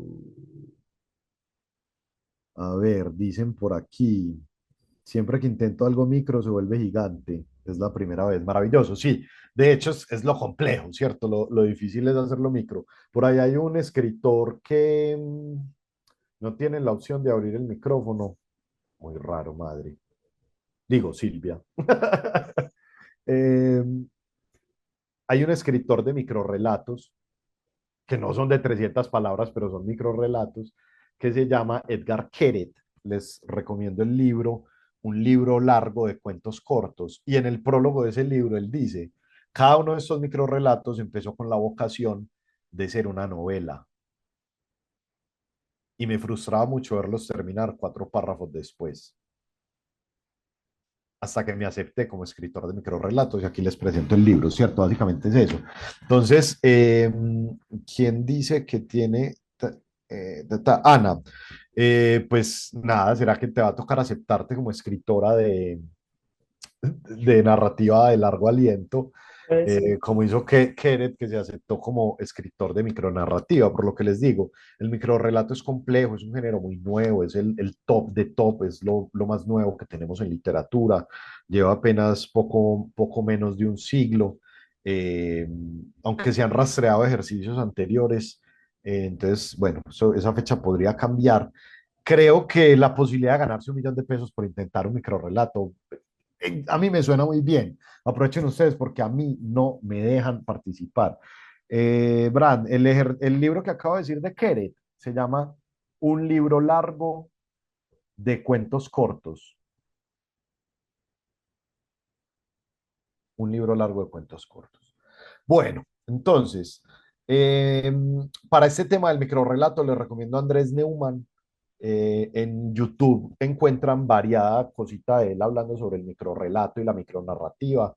A ver, dicen por aquí, siempre que intento algo micro se vuelve gigante. Es la primera vez. Maravilloso, sí. De hecho, es lo complejo, ¿cierto? Lo difícil es hacerlo micro. Por ahí hay un escritor que no tiene la opción de abrir el micrófono. Muy raro, madre. Digo, Silvia. Eh, Hay un escritor de microrrelatos, que no son de 300 palabras, pero son microrrelatos, que se llama Edgar Keret. Les recomiendo el libro, un libro largo de cuentos cortos. Y en el prólogo de ese libro él dice, cada uno de estos microrrelatos empezó con la vocación de ser una novela. Y me frustraba mucho verlos terminar 4 párrafos después, hasta que me acepté como escritor de microrrelatos y aquí les presento el libro, ¿cierto? Básicamente es eso. Entonces, ¿quién dice que tiene Ana? Pues nada, será que te va a tocar aceptarte como escritora de narrativa de largo aliento, como hizo Keret, que se aceptó como escritor de micronarrativa, por lo que les digo, el microrrelato es complejo, es un género muy nuevo, es el top de top, es lo más nuevo que tenemos en literatura, lleva apenas poco menos de un siglo, eh, aunque se han rastreado ejercicios anteriores, entonces, bueno, esa fecha podría cambiar. Creo que la posibilidad de ganarse 1 millón de pesos por intentar un microrrelato a mí me suena muy bien. Aprovechen ustedes porque a mí no me dejan participar. Brand, el libro que acabo de decir de Keret se llama Un libro largo de cuentos cortos. Un libro largo de cuentos cortos. Bueno, entonces, eh, para este tema del microrrelato les recomiendo a Andrés Neumann. En YouTube encuentran variada cosita de él hablando sobre el microrrelato y la micronarrativa,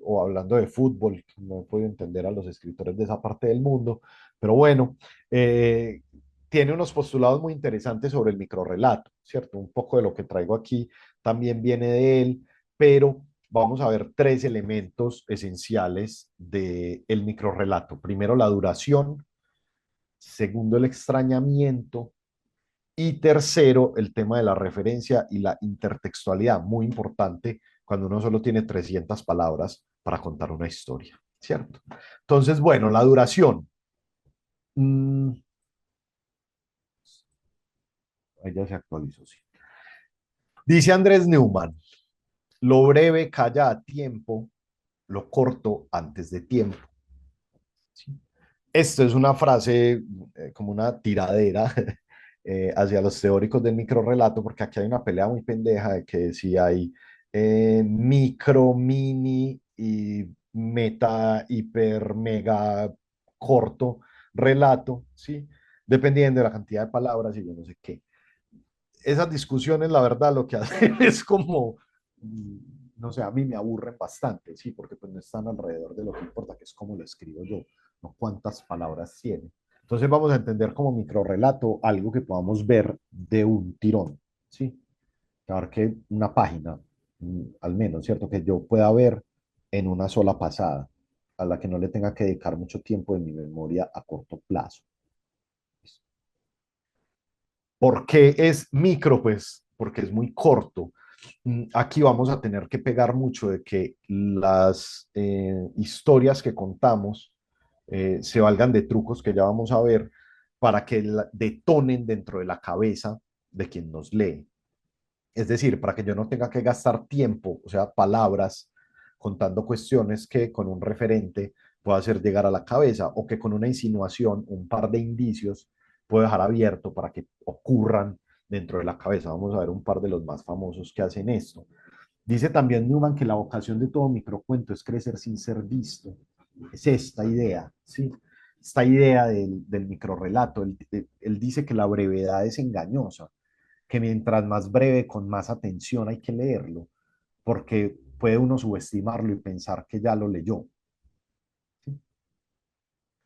o hablando de fútbol, no he podido entender a los escritores de esa parte del mundo, pero bueno, eh, tiene unos postulados muy interesantes sobre el microrrelato, ¿cierto? Un poco de lo que traigo aquí también viene de él, pero vamos a ver 3 elementos esenciales del microrrelato. Primero, la duración; segundo, el extrañamiento; y tercero, el tema de la referencia y la intertextualidad, muy importante cuando uno solo tiene 300 palabras para contar una historia, ¿cierto? Entonces, bueno, la duración. Mm, ahí ya se actualizó, sí. Dice Andrés Neumann, lo breve calla a tiempo, lo corto antes de tiempo. ¿Sí? Esto es una frase como una tiradera hacia los teóricos del microrrelato, porque aquí hay una pelea muy pendeja de que si hay micro, mini y meta, hiper, mega, corto relato, ¿sí? Dependiendo de la cantidad de palabras y yo no sé qué. Esas discusiones, la verdad, lo que hacen es como, no sé, a mí me aburren bastante, ¿sí? Porque pues no están alrededor de lo que importa, que es cómo lo escribo yo, no cuántas palabras tiene. Entonces vamos a entender como microrrelato algo que podamos ver de un tirón, ¿sí? Que una página, al menos, ¿cierto? Que yo pueda ver en una sola pasada, a la que no le tenga que dedicar mucho tiempo en mi memoria a corto plazo. ¿Por qué es micro? Pues porque es muy corto. Aquí vamos a tener que pegar mucho de que las historias que contamos se valgan de trucos que ya vamos a ver para que detonen dentro de la cabeza de quien nos lee. Es decir, para que yo no tenga que gastar tiempo, o sea, palabras, contando cuestiones que con un referente pueda hacer llegar a la cabeza o que con una insinuación, un par de indicios, puedo dejar abierto para que ocurran dentro de la cabeza. Vamos a ver un par de los más famosos que hacen esto. Dice también Newman que la vocación de todo microcuento es crecer sin ser visto. Es esta idea, ¿sí? Esta idea del microrrelato. Él dice que la brevedad es engañosa, que mientras más breve, con más atención hay que leerlo, porque puede uno subestimarlo y pensar que ya lo leyó. ¿Sí?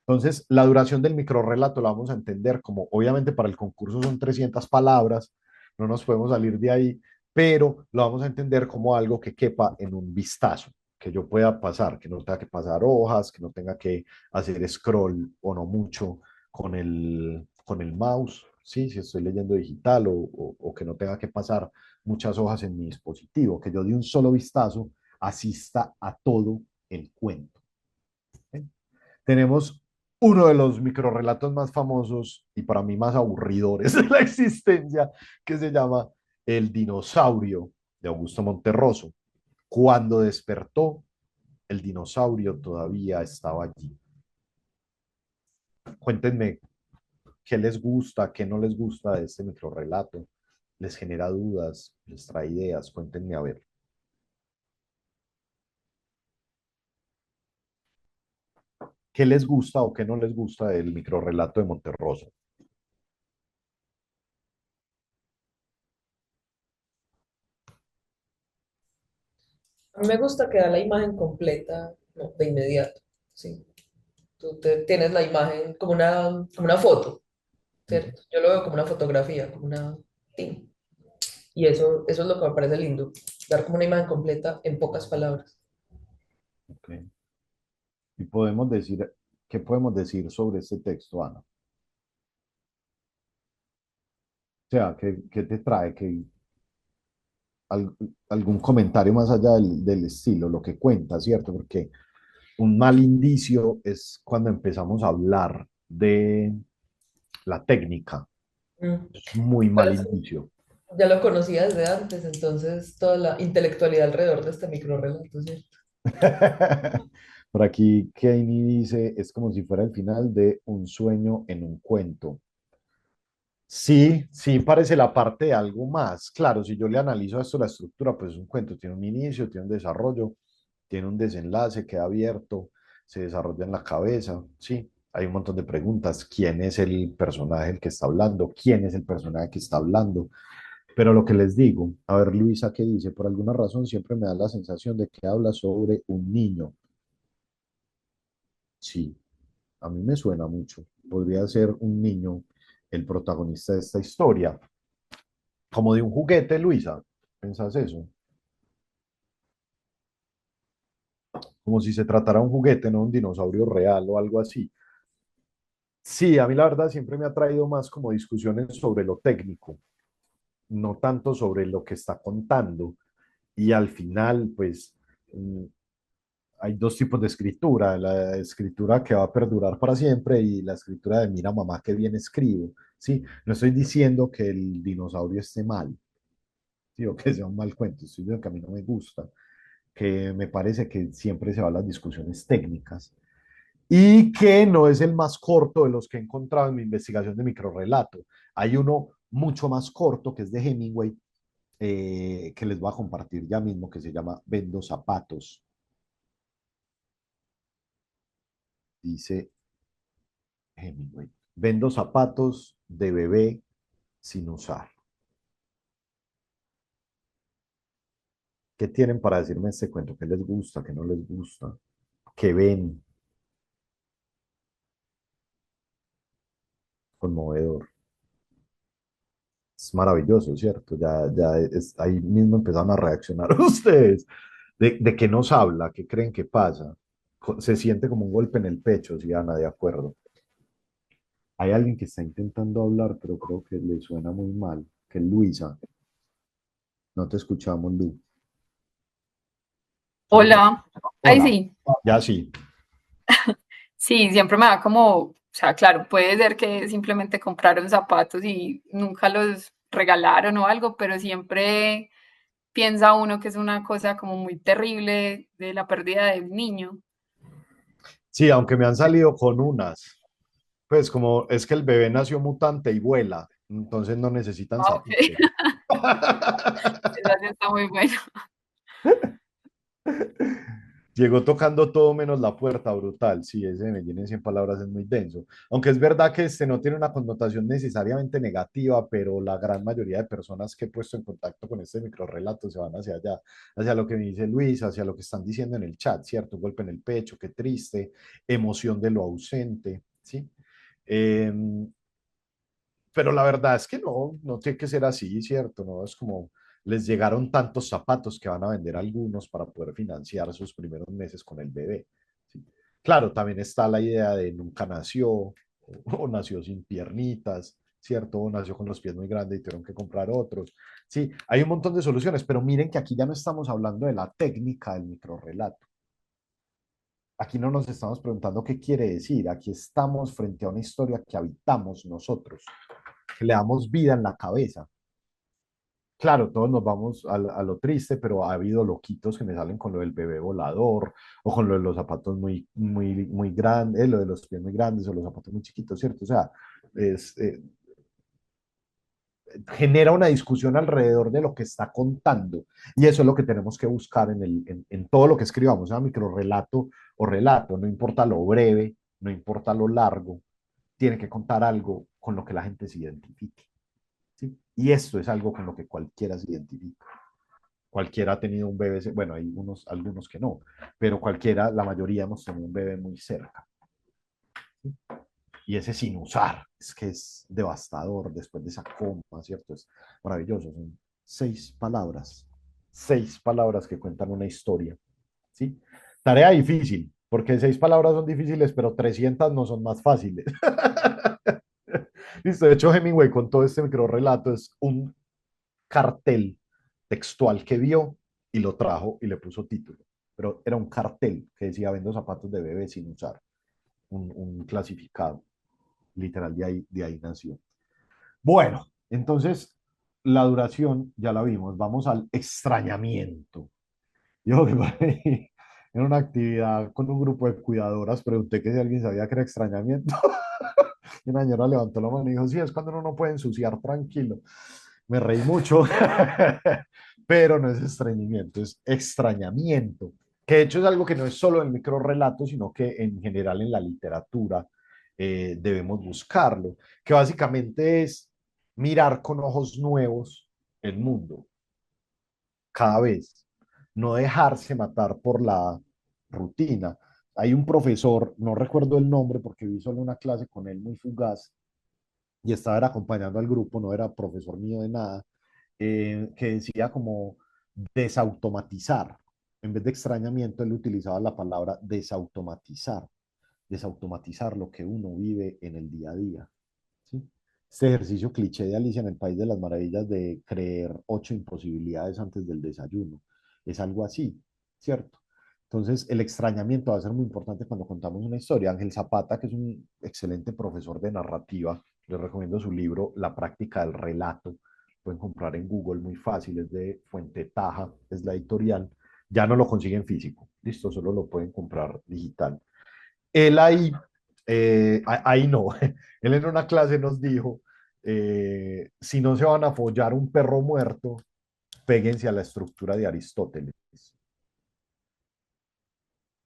Entonces, la duración del microrrelato la vamos a entender como, obviamente para el concurso son 300 palabras, no nos podemos salir de ahí, pero lo vamos a entender como algo que quepa en un vistazo, que yo pueda pasar, que no tenga que pasar hojas, que no tenga que hacer scroll o no mucho con el mouse, ¿sí? Si estoy leyendo digital o que no tenga que pasar muchas hojas en mi dispositivo, que yo de un solo vistazo asista a todo el cuento. ¿Sí? Tenemos uno de los microrrelatos más famosos y para mí más aburridores de la existencia, que se llama El dinosaurio de Augusto Monterroso. Cuando despertó, el dinosaurio todavía estaba allí. Cuéntenme qué les gusta, qué no les gusta de este microrrelato. ¿Les genera dudas? ¿Les trae ideas? Cuéntenme a ver. ¿Qué les gusta o qué no les gusta del microrrelato de Monterroso? A mí me gusta que da la imagen completa, no, de inmediato, sí. Tienes la imagen como una foto, ¿cierto? Yo lo veo como una fotografía, como una... tin. Y eso es lo que me parece lindo, dar como una imagen completa en pocas palabras. Okay. Y podemos decir, ¿qué podemos decir sobre este texto, Ana? O sea, ¿qué te trae? Al- ¿Algún comentario más allá del estilo, lo que cuenta, ¿cierto? Porque un mal indicio es cuando empezamos a hablar de la técnica. Mm. Es muy Pero mal eso indicio. ya lo conocía desde antes, entonces toda la intelectualidad alrededor de este microrelato, ¿cierto? Por aquí, Kenny dice, es como si fuera el final de un sueño en un cuento. Sí, sí, parece la parte de algo más. Claro, si yo le analizo a esto la estructura, pues es un cuento, tiene un inicio, tiene un desarrollo, tiene un desenlace, queda abierto, se desarrolla en la cabeza, sí. Hay un montón de preguntas. ¿Quién es el personaje el que está hablando? ¿Quién es el personaje que está hablando? Pero lo que les digo, a ver, Luisa, ¿qué dice? Por alguna razón siempre me da la sensación de que habla sobre un niño. Sí, a mí me suena mucho. Podría ser un niño el protagonista de esta historia. Como de un juguete, Luisa. ¿Pensás eso? Como si se tratara de un juguete, no un dinosaurio real o algo así. Sí, a mí la verdad siempre me ha traído más como discusiones sobre lo técnico, no tanto sobre lo que está contando. Y al final, pues, hay dos tipos de escritura, la escritura que va a perdurar para siempre y la escritura de mira mamá qué bien escribo, ¿sí? No estoy diciendo que el dinosaurio esté mal, ¿sí? O que sea un mal cuento, estoy diciendo que a mí no me gusta, que me parece que siempre se van las discusiones técnicas y que no es el más corto de los que he encontrado en mi investigación de microrrelato. Hay uno mucho más corto que es de Hemingway, que les voy a compartir ya mismo, que se llama Vendo zapatos. Dice Hemingway. Vendo zapatos de bebé sin usar. ¿Qué tienen para decirme este cuento? ¿Qué les gusta? ¿Qué no les gusta? ¿Qué ven? Conmovedor. Es maravilloso, ¿cierto? Ahí mismo empezaron a reaccionar ustedes. ¿De qué nos habla? ¿Qué creen que pasa? Se siente como un golpe en el pecho, si Ana, de acuerdo. Hay alguien que está intentando hablar, pero creo que le suena muy mal, que es Luisa. No te escuchamos, Lu. ¿Algo? Hola, ay Hola. sí, Ya sí. sí, siempre me da como, o sea, claro, puede ser que simplemente compraron zapatos y nunca los regalaron o algo, pero siempre piensa uno que es una cosa como muy terrible de la pérdida de un niño. Sí, aunque me han salido con unas. Pues como es que el bebé nació mutante y vuela, entonces no necesitan Ah, ok, zapatos. esa sí está muy buena. Llegó tocando todo menos la puerta, brutal. Sí, ese de Medellín en 100 palabras es muy denso. Aunque es verdad que este no tiene una connotación necesariamente negativa, pero la gran mayoría de personas que he puesto en contacto con este microrrelato se van hacia allá, hacia lo que me dice Luis, hacia lo que están diciendo en el chat, ¿cierto? Un golpe en el pecho, qué triste, emoción de lo ausente, ¿sí? Eh, pero la verdad es que no, no tiene que ser así, ¿cierto? No es como les llegaron tantos zapatos que van a vender algunos para poder financiar sus primeros meses con el bebé. ¿Sí? Claro, también está la idea de nunca nació o nació sin piernitas, ¿cierto? O nació con los pies muy grandes y tuvieron que comprar otros. Sí, hay un montón de soluciones, pero miren que aquí ya no estamos hablando de la técnica del microrrelato. Aquí no nos estamos preguntando qué quiere decir, aquí estamos frente a una historia que habitamos nosotros, que le damos vida en la cabeza. Claro, todos nos vamos a lo triste, pero ha habido loquitos que me salen con lo del bebé volador o con lo de los zapatos muy grandes, lo de los pies muy grandes o los zapatos muy chiquitos, ¿cierto? O sea, es, genera una discusión alrededor de lo que está contando y eso es lo que tenemos que buscar en todo lo que escribamos, sea microrrelato o relato, no importa lo breve, no importa lo largo, tiene que contar algo con lo que la gente se identifique. ¿Sí? Y esto es algo con lo que cualquiera se identifica. Cualquiera ha tenido un bebé, bueno, hay algunos que no, pero cualquiera, la mayoría hemos tenido un bebé muy cerca. ¿Sí? Y ese sin usar, es que es devastador después de esa coma, ¿cierto? Es maravilloso, son 6 palabras que cuentan una historia, ¿sí? Tarea difícil, porque 6 palabras son difíciles, pero 300 no son más fáciles. Listo, de hecho Hemingway con todo este microrrelato es un cartel textual que vio y lo trajo y le puso título. Pero era un cartel que decía vendo zapatos de bebé sin usar, un clasificado, literal, de ahí nació. Bueno, entonces la duración ya la vimos, vamos al extrañamiento. Yo en una actividad con un grupo de cuidadoras pregunté que si alguien sabía que era extrañamiento. Y una señora levantó la mano y dijo, sí, es cuando uno no puede ensuciar tranquilo. Me reí mucho, pero no es estreñimiento, es extrañamiento, que de hecho es algo que no es solo en el microrrelato, sino que en general en la literatura debemos buscarlo, que básicamente es mirar con ojos nuevos el mundo, cada vez, no dejarse matar por la rutina. Hay un profesor, no recuerdo el nombre porque vi solo una clase con él muy fugaz, y estaba acompañando al grupo, no era profesor mío de nada, que decía como desautomatizar. En vez de extrañamiento, él utilizaba la palabra desautomatizar, desautomatizar lo que uno vive en el día a día. ¿Sí? Este ejercicio cliché de Alicia en el País de las Maravillas de creer 8 imposibilidades antes del desayuno. Es algo así, ¿cierto? Entonces, el extrañamiento va a ser muy importante cuando contamos una historia. Ángel Zapata, que es un excelente profesor de narrativa, les recomiendo su libro La práctica del relato. Pueden comprar en Google muy fácil, es de Fuente Taja, es la editorial. Ya no lo consiguen físico, listo, solo lo pueden comprar digital. Él ahí no, él en una clase nos dijo, si no se van a follar un perro muerto, péguense a la estructura de Aristóteles.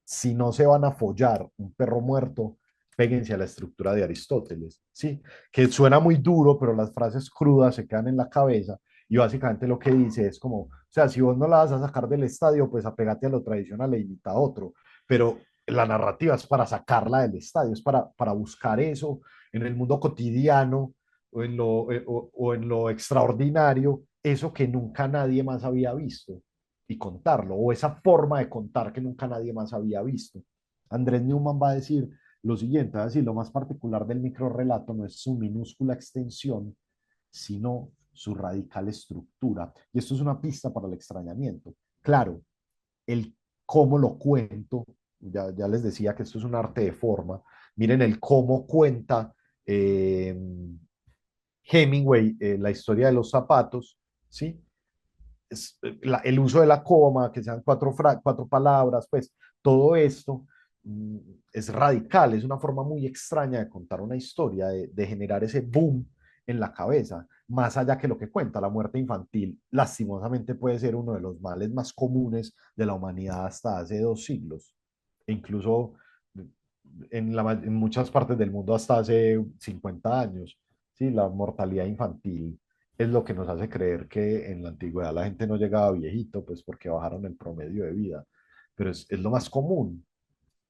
Si no se van a follar un perro muerto, péguense a la estructura de Aristóteles, ¿sí? Que suena muy duro, pero las frases crudas se quedan en la cabeza y básicamente lo que dice es como, o sea, si vos no la vas a sacar del estadio, pues apégate a lo tradicional e imita a otro, pero la narrativa es para sacarla del estadio, es para buscar eso en el mundo cotidiano o en lo extraordinario, eso que nunca nadie más había visto y contarlo, o esa forma de contar que nunca nadie más había visto. Andrés Newman va a decir lo siguiente, va a decir, lo más particular del microrrelato no es su minúscula extensión, sino su radical estructura. Y esto es una pista para el extrañamiento. Claro, el cómo lo cuento, ya les decía que esto es un arte de forma, miren el cómo cuenta eh, Hemingway la historia de los zapatos, ¿sí? El uso de la coma, que sean cuatro palabras, pues todo esto mm, es radical, es una forma muy extraña de contar una historia, de generar ese boom en la cabeza, más allá que lo que cuenta. La muerte infantil, lastimosamente, puede ser uno de los males más comunes de la humanidad hasta hace 2 siglos, e incluso en muchas partes del mundo hasta hace 50 años. ¿Sí? La mortalidad infantil es lo que nos hace creer que en la antigüedad la gente no llegaba viejito, pues porque bajaron el promedio de vida. Pero es lo más común.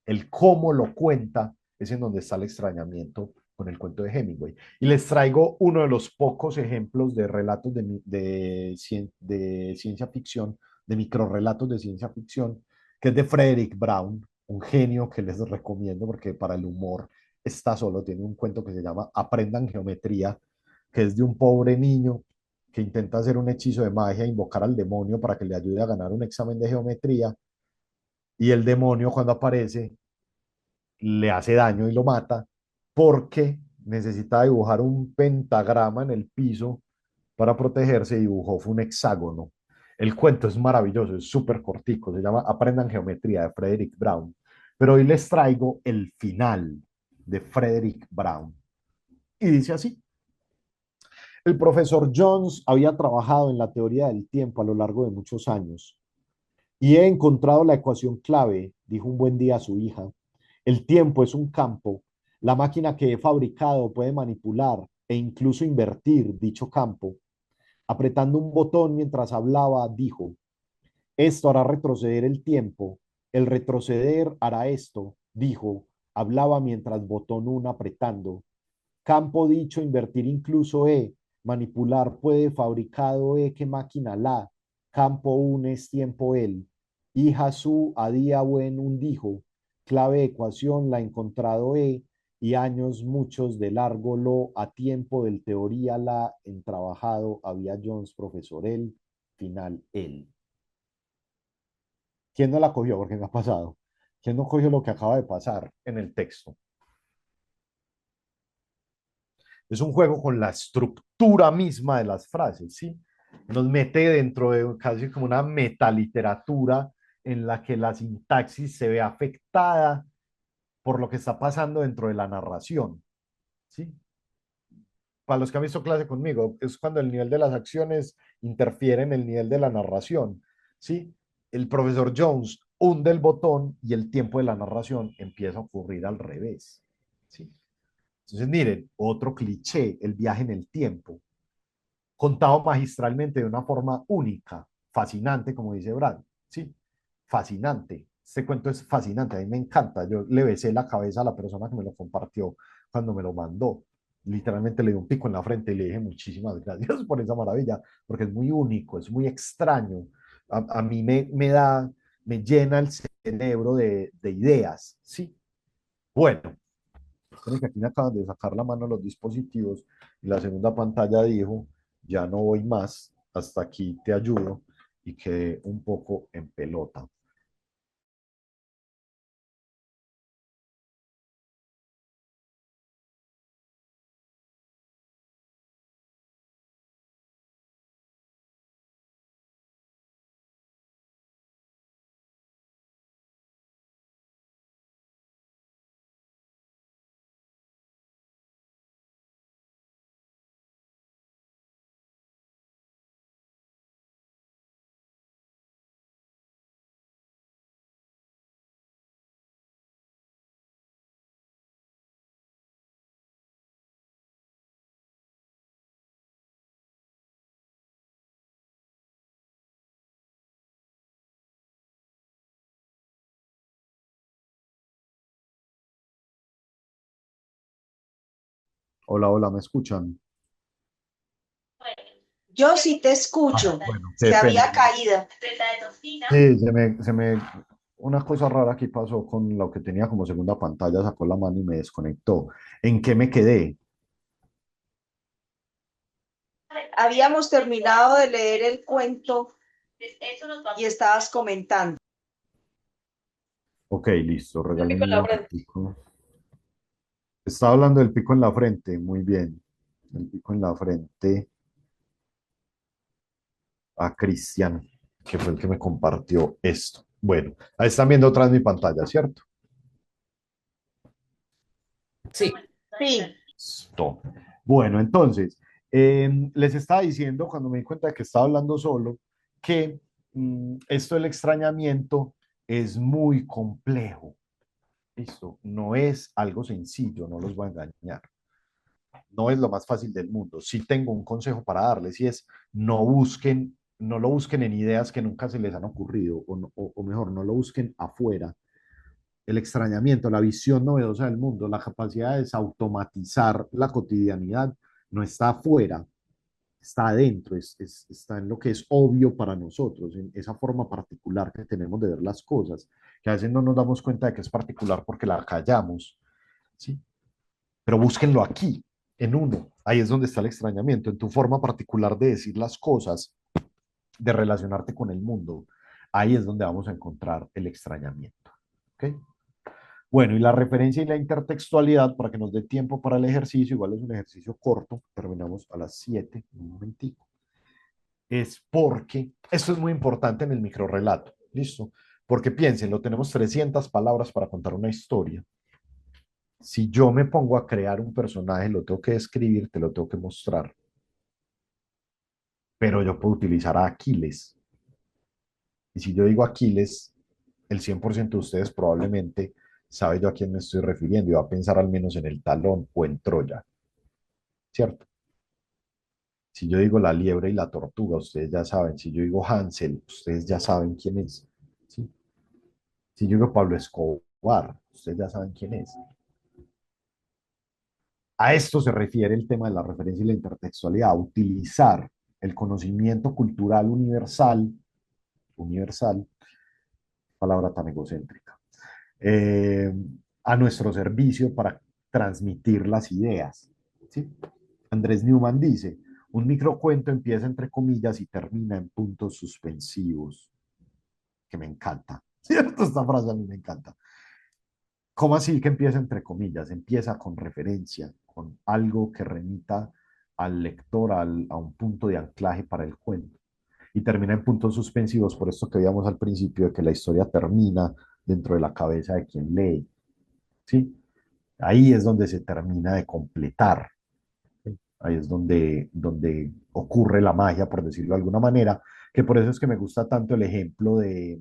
El cómo lo cuenta es en donde está el extrañamiento con el cuento de Hemingway. Y les traigo uno de los pocos ejemplos de relatos de ciencia ficción, de microrelatos de ciencia ficción, que es de Frederick Brown, un genio que les recomiendo porque para el humor está solo. Tiene un cuento que se llama Aprendan Geometría, que es de un pobre niño que intenta hacer un hechizo de magia, invocar al demonio para que le ayude a ganar un examen de geometría, y el demonio cuando aparece le hace daño y lo mata porque necesita dibujar un pentagrama en el piso para protegerse y dibujó fue un hexágono. El cuento es maravilloso, es súper cortico, se llama Aprendan Geometría de Frederick Brown, pero hoy les traigo el final de Frederick Brown y dice así. El profesor Jones había trabajado en la teoría del tiempo a lo largo de muchos años. Y he encontrado la ecuación clave, dijo un buen día a su hija. El tiempo es un campo. La máquina que he fabricado puede manipular e incluso invertir dicho campo. Apretando un botón mientras hablaba, dijo, esto hará retroceder el tiempo. El retroceder hará esto, dijo. Hablaba mientras botón 1 apretando. Campo dicho, invertir incluso E. Manipular puede fabricado E que máquina la. Campo un es tiempo el. Hija su a día buen un dijo. Clave ecuación la encontrado E. Y años muchos de largo lo a tiempo del teoría la en trabajado había Jones profesor el. Final el. ¿Quién no la cogió? Porque me ha pasado. ¿Quién no cogió lo que acaba de pasar en el texto? Es un juego con la estructura misma de las frases, ¿sí? Nos mete dentro de casi como una metaliteratura en la que la sintaxis se ve afectada por lo que está pasando dentro de la narración, ¿sí? Para los que han visto clase conmigo, es cuando el nivel de las acciones interfiere en el nivel de la narración, ¿sí? El profesor Jones hunde el botón y el tiempo de la narración empieza a ocurrir al revés, ¿sí? Entonces, miren, otro cliché, el viaje en el tiempo, contado magistralmente de una forma única, fascinante, como dice Brad, ¿sí? Fascinante. Este cuento es fascinante, a mí me encanta. Yo le besé la cabeza a la persona que me lo compartió cuando me lo mandó. Literalmente le di un pico en la frente y le dije muchísimas gracias por esa maravilla, porque es muy único, es muy extraño. A mí me llena el cerebro de ideas, ¿sí? Bueno, creo que aquí me acaban de sacar la mano los dispositivos y la segunda pantalla dijo, ya no voy más, hasta aquí te ayudo y quedé un poco en pelota. Hola, hola, ¿me escuchan? Yo sí te Ah, escucho. bueno, qué Se pena. había caído. Sí, una cosa rara aquí pasó con lo que tenía como segunda pantalla, sacó la mano y me desconectó. ¿En qué me quedé? Habíamos terminado de leer el cuento y estabas comentando. Ok, listo, El pico regálenme en un la frente. momentico. Estaba hablando del pico en la frente, muy bien. El pico en la frente a Cristian, que fue el que me compartió esto. Bueno, ahí están viendo otra vez mi pantalla, ¿cierto? Sí. Sí, Listo. Bueno, entonces, les estaba diciendo cuando me di cuenta de que estaba hablando solo, que esto del extrañamiento es muy complejo. Listo, no es algo sencillo, no los voy a engañar. No es lo más fácil del mundo. Sí tengo un consejo para darles y es no lo busquen en ideas que nunca se les han ocurrido, o mejor, no lo busquen afuera. El extrañamiento, la visión novedosa del mundo, la capacidad de desautomatizar la cotidianidad, no está afuera, está adentro, está en lo que es obvio para nosotros, en esa forma particular que tenemos de ver las cosas, que a veces no nos damos cuenta de que es particular porque la callamos, ¿sí? Pero búsquenlo aquí, en uno. Ahí es donde está el extrañamiento, en tu forma particular de decir las cosas, de relacionarte con el mundo. Ahí es donde vamos a encontrar el extrañamiento. ¿Ok? Bueno, y la referencia y la intertextualidad, para que nos dé tiempo para el ejercicio, igual es un ejercicio corto, terminamos a las 7, un momentico, es porque, esto es muy importante en el microrrelato, ¿listo? Porque piénsenlo, tenemos 300 palabras para contar una historia. Si yo me pongo a crear un personaje, lo tengo que escribir, te lo tengo que mostrar, pero yo puedo utilizar a Aquiles. Y si yo digo Aquiles, el 100% de ustedes probablemente sabe yo a quién me estoy refiriendo y va a pensar al menos en el talón o en Troya, ¿cierto? Si yo digo la liebre y la tortuga, ustedes ya saben. Si yo digo Hansel, ustedes ya saben quién es. ¿Sí? Si yo digo Pablo Escobar, ustedes ya saben quién es. A esto se refiere el tema de la referencia y la intertextualidad, a utilizar el conocimiento cultural universal, palabra tan egocéntrica, eh, a nuestro servicio para transmitir las ideas. ¿Sí? Andrés Newman dice, un microcuento empieza entre comillas y termina en puntos suspensivos, que me encanta, ¿cierto? Esta frase a mí me encanta. ¿Cómo así que empieza entre comillas? Empieza con referencia, con algo que remita al lector a un punto de anclaje para el cuento. Y termina en puntos suspensivos, por esto que veíamos al principio, de que la historia termina dentro de la cabeza de quien lee. ¿Sí? Ahí es donde se termina de completar. ¿Sí? Ahí es donde ocurre la magia, por decirlo de alguna manera, que por eso es que me gusta tanto el ejemplo de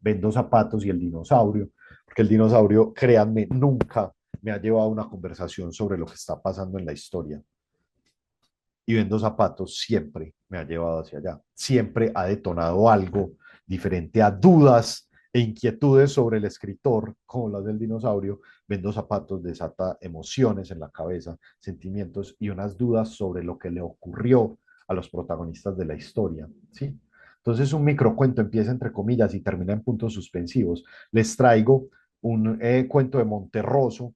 Vendo Zapatos y el dinosaurio, porque el dinosaurio, créanme, nunca me ha llevado a una conversación sobre lo que está pasando en la historia. Y Vendo Zapatos siempre me ha llevado hacia allá, siempre ha detonado algo diferente a dudas e inquietudes sobre el escritor, como las del dinosaurio. Vendo Zapatos desata emociones en la cabeza, sentimientos y unas dudas sobre lo que le ocurrió a los protagonistas de la historia, ¿sí? Entonces un microcuento empieza entre comillas y termina en puntos suspensivos. Les traigo un cuento de Monterroso,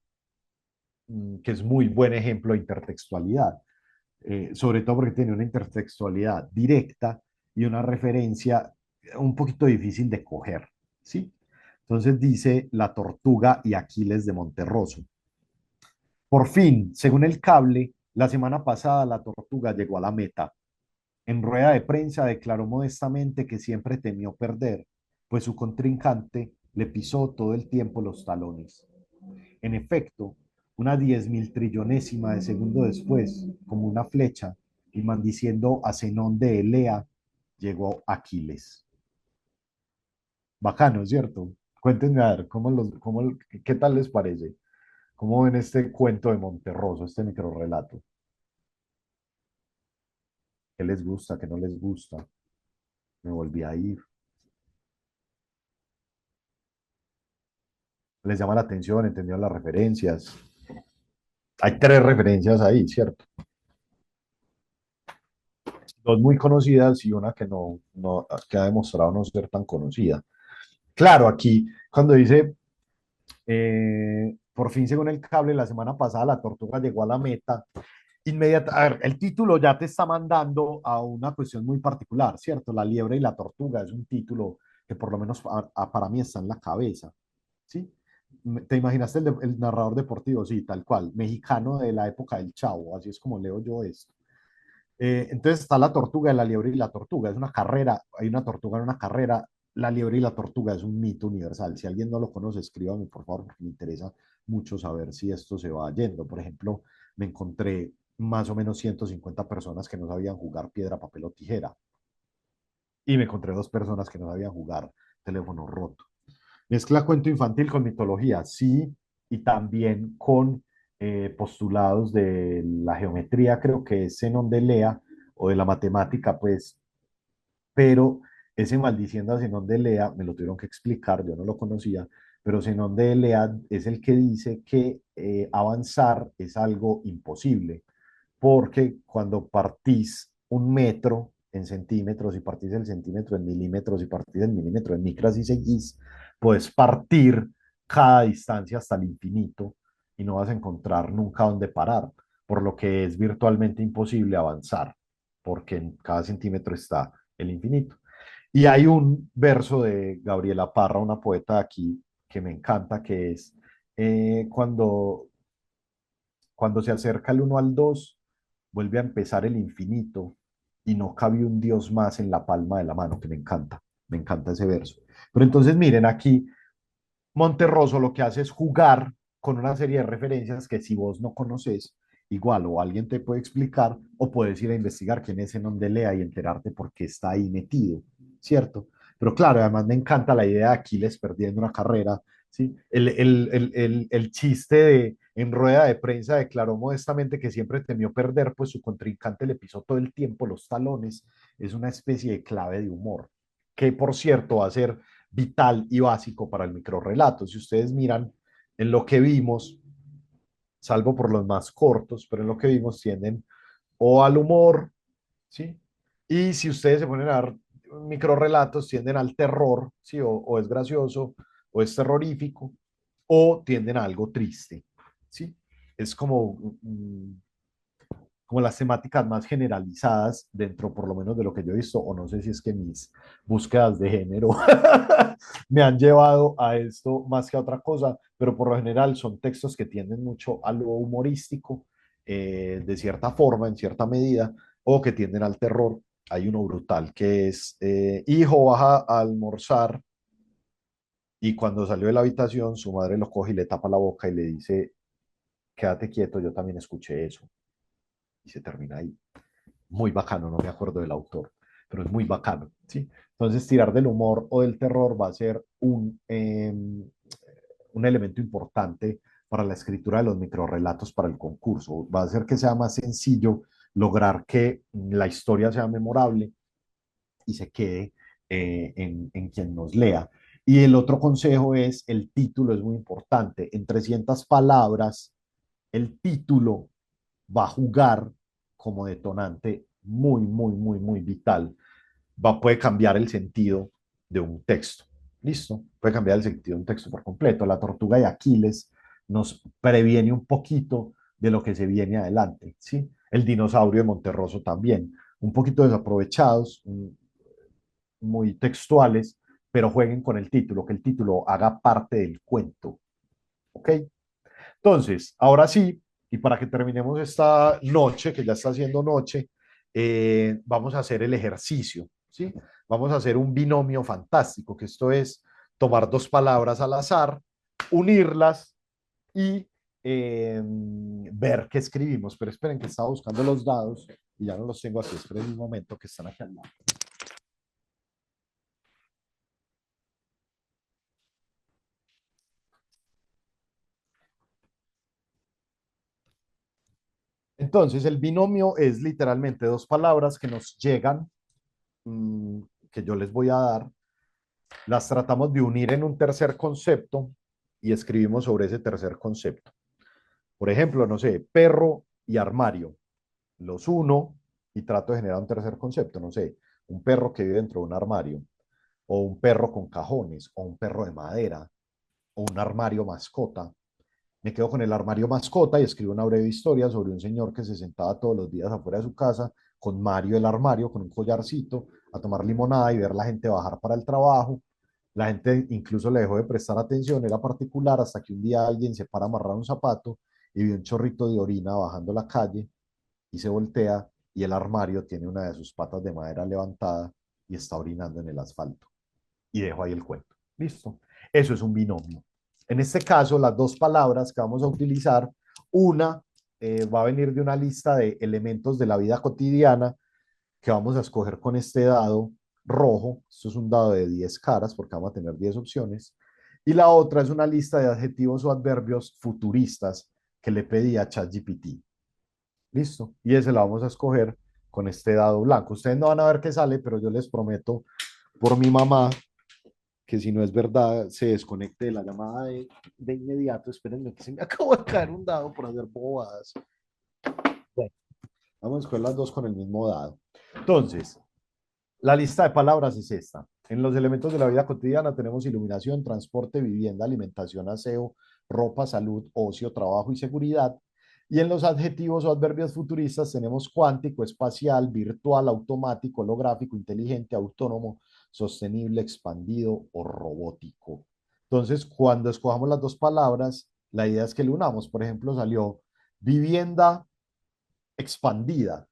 que es muy buen ejemplo de intertextualidad, sobre todo porque tiene una intertextualidad directa y una referencia un poquito difícil de coger, ¿sí? Entonces dice La tortuga y Aquiles de Monterroso. Por fin, según el cable, la semana pasada la tortuga llegó a la meta. En rueda de prensa declaró modestamente que siempre temió perder, pues su contrincante le pisó todo el tiempo los talones. En efecto, una 10.000 trillonésima de segundo después, como una flecha, y maldiciendo a Zenón de Elea, llegó Aquiles. Bacano, ¿cierto? Cuéntenme a ver, ¿qué tal les parece? ¿Cómo ven este cuento de Monterroso, este microrrelato? ¿Qué les gusta, qué no les gusta? Me volví a ir. ¿Les llama la atención? ¿Entendieron las referencias? Hay tres referencias ahí, ¿cierto? Dos muy conocidas y una que que ha demostrado no ser tan conocida. Claro, aquí cuando dice, por fin según el cable, la semana pasada la tortuga llegó a la meta, a ver, el título ya te está mandando a una cuestión muy particular, ¿cierto? La liebre y la tortuga es un título que por lo menos para mí está en la cabeza, ¿sí? ¿Te imaginaste el narrador deportivo? Sí, tal cual, mexicano de la época del Chavo, así es como leo yo esto. Entonces está la tortuga, la liebre y la tortuga. Es una carrera, hay una tortuga en una carrera. La liebre y la tortuga es un mito universal. Si alguien no lo conoce, escríbame por favor, porque me interesa mucho saber si esto se va yendo. Por ejemplo, me encontré más o menos 150 personas que no sabían jugar piedra, papel o tijera. Y me encontré dos personas que no sabían jugar teléfono roto. Mezcla cuento infantil con mitología, sí, y también con postulados de la geometría, creo que es Zenón de Lea, o de la matemática, pues, pero ese maldiciendo a Zenón de Lea, me lo tuvieron que explicar, yo no lo conocía, pero Zenón de Lea es el que dice que avanzar es algo imposible, porque cuando partís un metro en centímetros y partís el centímetro en milímetros y partís el milímetro en micras y seguís, puedes partir cada distancia hasta el infinito y no vas a encontrar nunca dónde parar, por lo que es virtualmente imposible avanzar, porque en cada centímetro está el infinito. Y hay un verso de Gabriela Parra, una poeta de aquí, que me encanta, que es eh, cuando, cuando se acerca el uno al 2 vuelve a empezar el infinito y no cabe un Dios más en la palma de la mano, que me encanta ese verso. Pero entonces miren aquí, Monterroso lo que hace es jugar con una serie de referencias que si vos no conoces, igual o alguien te puede explicar o puedes ir a investigar quién es Zenón de Lea y enterarte por qué está ahí metido, ¿cierto? Pero claro, además me encanta la idea de Aquiles perdiendo una carrera, ¿sí? El chiste de en rueda de prensa declaró modestamente que siempre temió perder, pues su contrincante le pisó todo el tiempo los talones, es una especie de clave de humor, que por cierto va a ser vital y básico para el microrrelato. Si ustedes miran en lo que vimos, salvo por los más cortos, pero en lo que vimos tienden o al humor, ¿sí? Y si ustedes se ponen a dar microrrelatos, tienden al terror, ¿sí? O es gracioso, o es terrorífico, o tienden a algo triste, ¿sí? Es como las temáticas más generalizadas dentro, por lo menos, de lo que yo he visto, o no sé si es que mis búsquedas de género me han llevado a esto más que a otra cosa, pero por lo general son textos que tienden mucho a lo humorístico, de cierta forma, en cierta medida, o que tienden al terror. Hay uno brutal que es, hijo baja a almorzar y cuando salió de la habitación su madre lo coge y le tapa la boca y le dice, quédate quieto, yo también escuché eso. Y se termina ahí. Muy bacano, no me acuerdo del autor, pero es muy bacano, ¿sí? Entonces, tirar del humor o del terror va a ser un elemento importante para la escritura de los microrrelatos para el concurso. Va a hacer que sea más sencillo lograr que la historia sea memorable y se quede en quien nos lea. Y el otro consejo es, el título es muy importante. En 300 palabras, el título va a jugar como detonante muy vital. Puede cambiar el sentido de un texto. ¿Listo? Puede cambiar el sentido de un texto por completo. La tortuga de Aquiles nos previene un poquito de lo que se viene adelante. ¿Sí? El dinosaurio de Monterroso también. Un poquito desaprovechados, muy textuales, pero jueguen con el título, que el título haga parte del cuento. ¿Ok? Entonces, ahora sí, y para que terminemos esta noche, que ya está haciendo noche, vamos a hacer el ejercicio, ¿sí? Vamos a hacer un binomio fantástico, que esto es tomar dos palabras al azar, unirlas y ver qué escribimos. Pero esperen que estaba buscando los dados y ya no los tengo aquí. Esperen un momento que están aquí al lado. Entonces, el binomio es literalmente dos palabras que nos llegan, mmm, que yo les voy a dar, las tratamos de unir en un tercer concepto y escribimos sobre ese tercer concepto. Por ejemplo, no sé, perro y armario. Los uno y trato de generar un tercer concepto, no sé, un perro que vive dentro de un armario, o un perro con cajones, o un perro de madera, o un armario mascota. Me quedo con el armario mascota y escribo una breve historia sobre un señor que se sentaba todos los días afuera de su casa con Mario el armario, con un collarcito, a tomar limonada y ver la gente bajar para el trabajo. La gente incluso le dejó de prestar atención, era particular, hasta que un día alguien se para a amarrar un zapato y vio un chorrito de orina bajando la calle y se voltea y el armario tiene una de sus patas de madera levantada y está orinando en el asfalto. Y dejo ahí el cuento. Listo. Eso es un binomio. En este caso, las dos palabras que vamos a utilizar, una va a venir de una lista de elementos de la vida cotidiana que vamos a escoger con este dado rojo. Esto es un dado de 10 caras porque vamos a tener 10 opciones. Y la otra es una lista de adjetivos o adverbios futuristas que le pedí a ChatGPT. Listo. Y ese lo vamos a escoger con este dado blanco. Ustedes no van a ver qué sale, pero yo les prometo por mi mamá que si no es verdad, se desconecte de la llamada de inmediato. Espérenme que se me acabó de caer un dado por hacer bobadas. Bueno, vamos a escoger las dos con el mismo dado. Entonces, la lista de palabras es esta. En los elementos de la vida cotidiana tenemos iluminación, transporte, vivienda, alimentación, aseo, ropa, salud, ocio, trabajo y seguridad. Y en los adjetivos o adverbios futuristas tenemos cuántico, espacial, virtual, automático, holográfico, inteligente, autónomo, sostenible, expandido o robótico. Entonces, cuando escojamos las dos palabras, la idea es que le unamos. Por ejemplo, salió vivienda expandida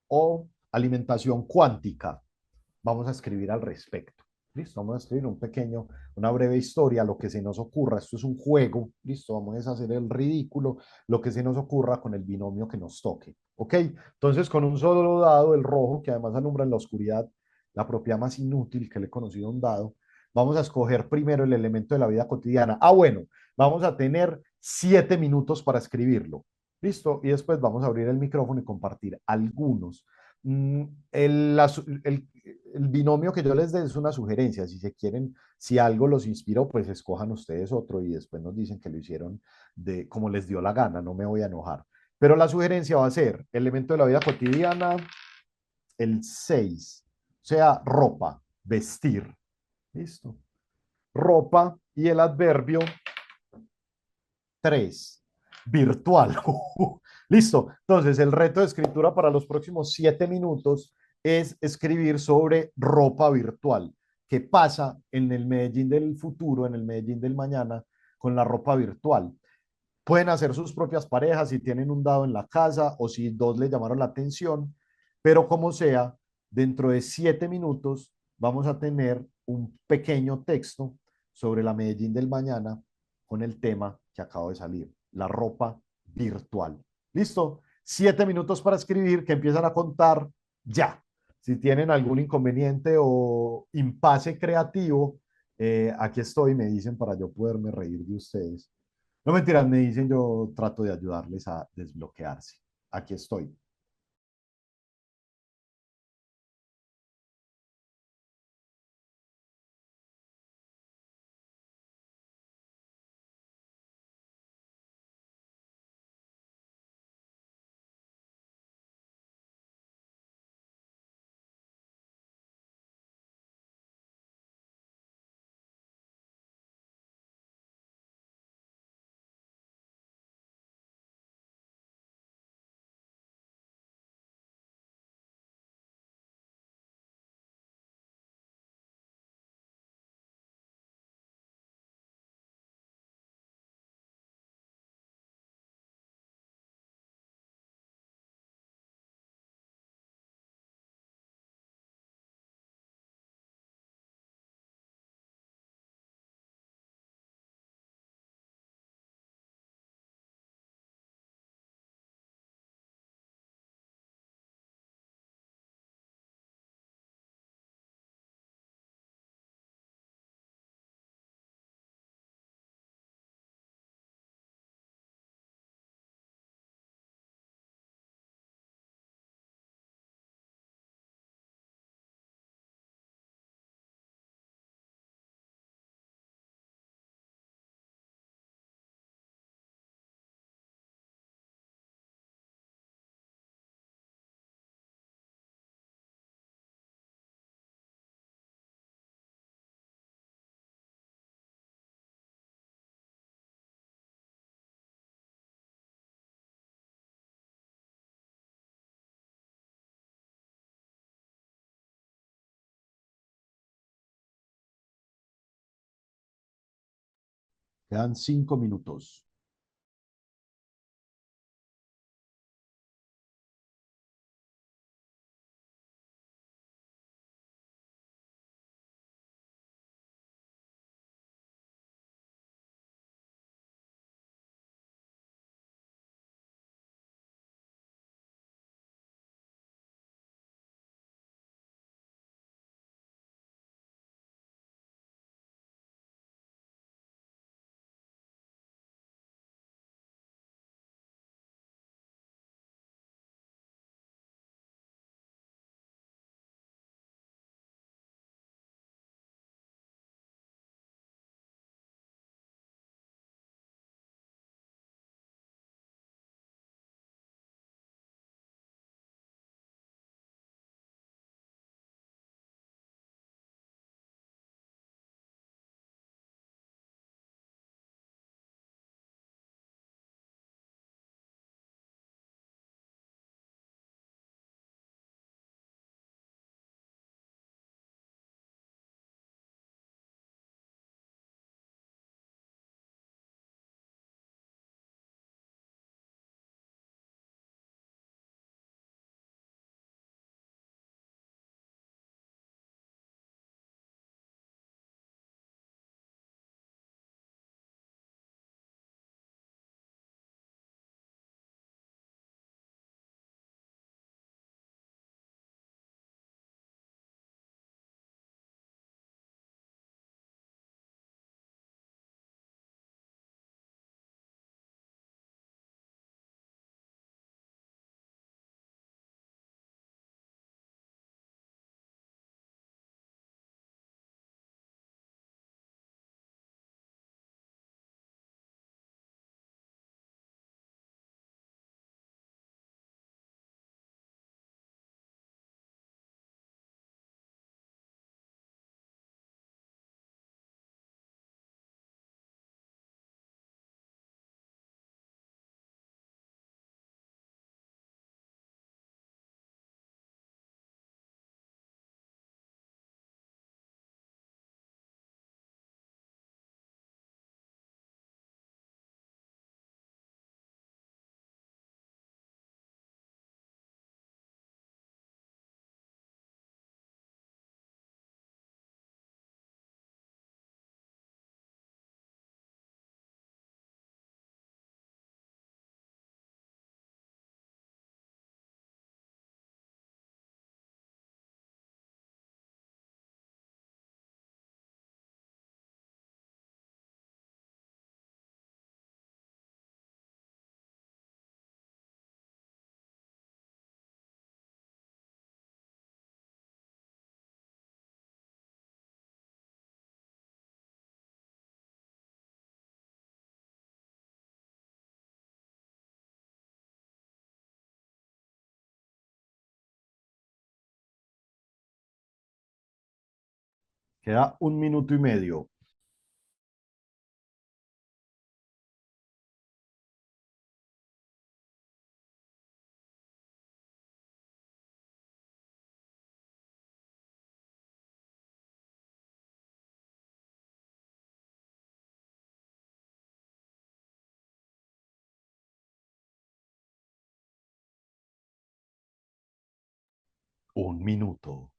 o alimentación cuántica. Vamos a escribir al respecto. Listo, vamos a escribir una breve historia, lo que se nos ocurra. Esto es un juego, listo, vamos a hacer el ridículo, lo que se nos ocurra con el binomio que nos toque. ¿Ok? Entonces, con un solo dado, el rojo, que además alumbra en la oscuridad, la propiedad más inútil que le he conocido a un dado, vamos a escoger primero el elemento de la vida cotidiana. Ah, bueno, vamos a tener 7 minutos para escribirlo. Listo, y después vamos a abrir el micrófono y compartir algunos. Mm, el binomio que yo les dé es una sugerencia. Si se quieren, si algo los inspiró, pues escojan ustedes otro y después nos dicen que lo hicieron de como les dio la gana, no me voy a enojar. Pero la sugerencia va a ser elemento de la vida cotidiana, el 6, o sea, ropa, vestir. ¿Listo? Ropa y el adverbio 3, virtual. Listo. Entonces, el reto de escritura para los próximos 7 minutos es escribir sobre ropa virtual. ¿Qué pasa en el Medellín del futuro, en el Medellín del mañana, con la ropa virtual? Pueden hacer sus propias parejas si tienen un dado en la casa o si dos les llamaron la atención, pero como sea, dentro de 7 minutos vamos a tener un pequeño texto sobre la Medellín del mañana con el tema que acabo de salir, la ropa virtual. ¿Listo? 7 minutos para escribir que empiezan a contar ya. Si tienen algún inconveniente o impasse creativo, aquí estoy, me dicen para yo poderme reír de ustedes. No mentiras, me dicen, yo trato de ayudarles a desbloquearse. Aquí estoy. Quedan 5 minutos. Queda 1 minuto y medio. Un minuto.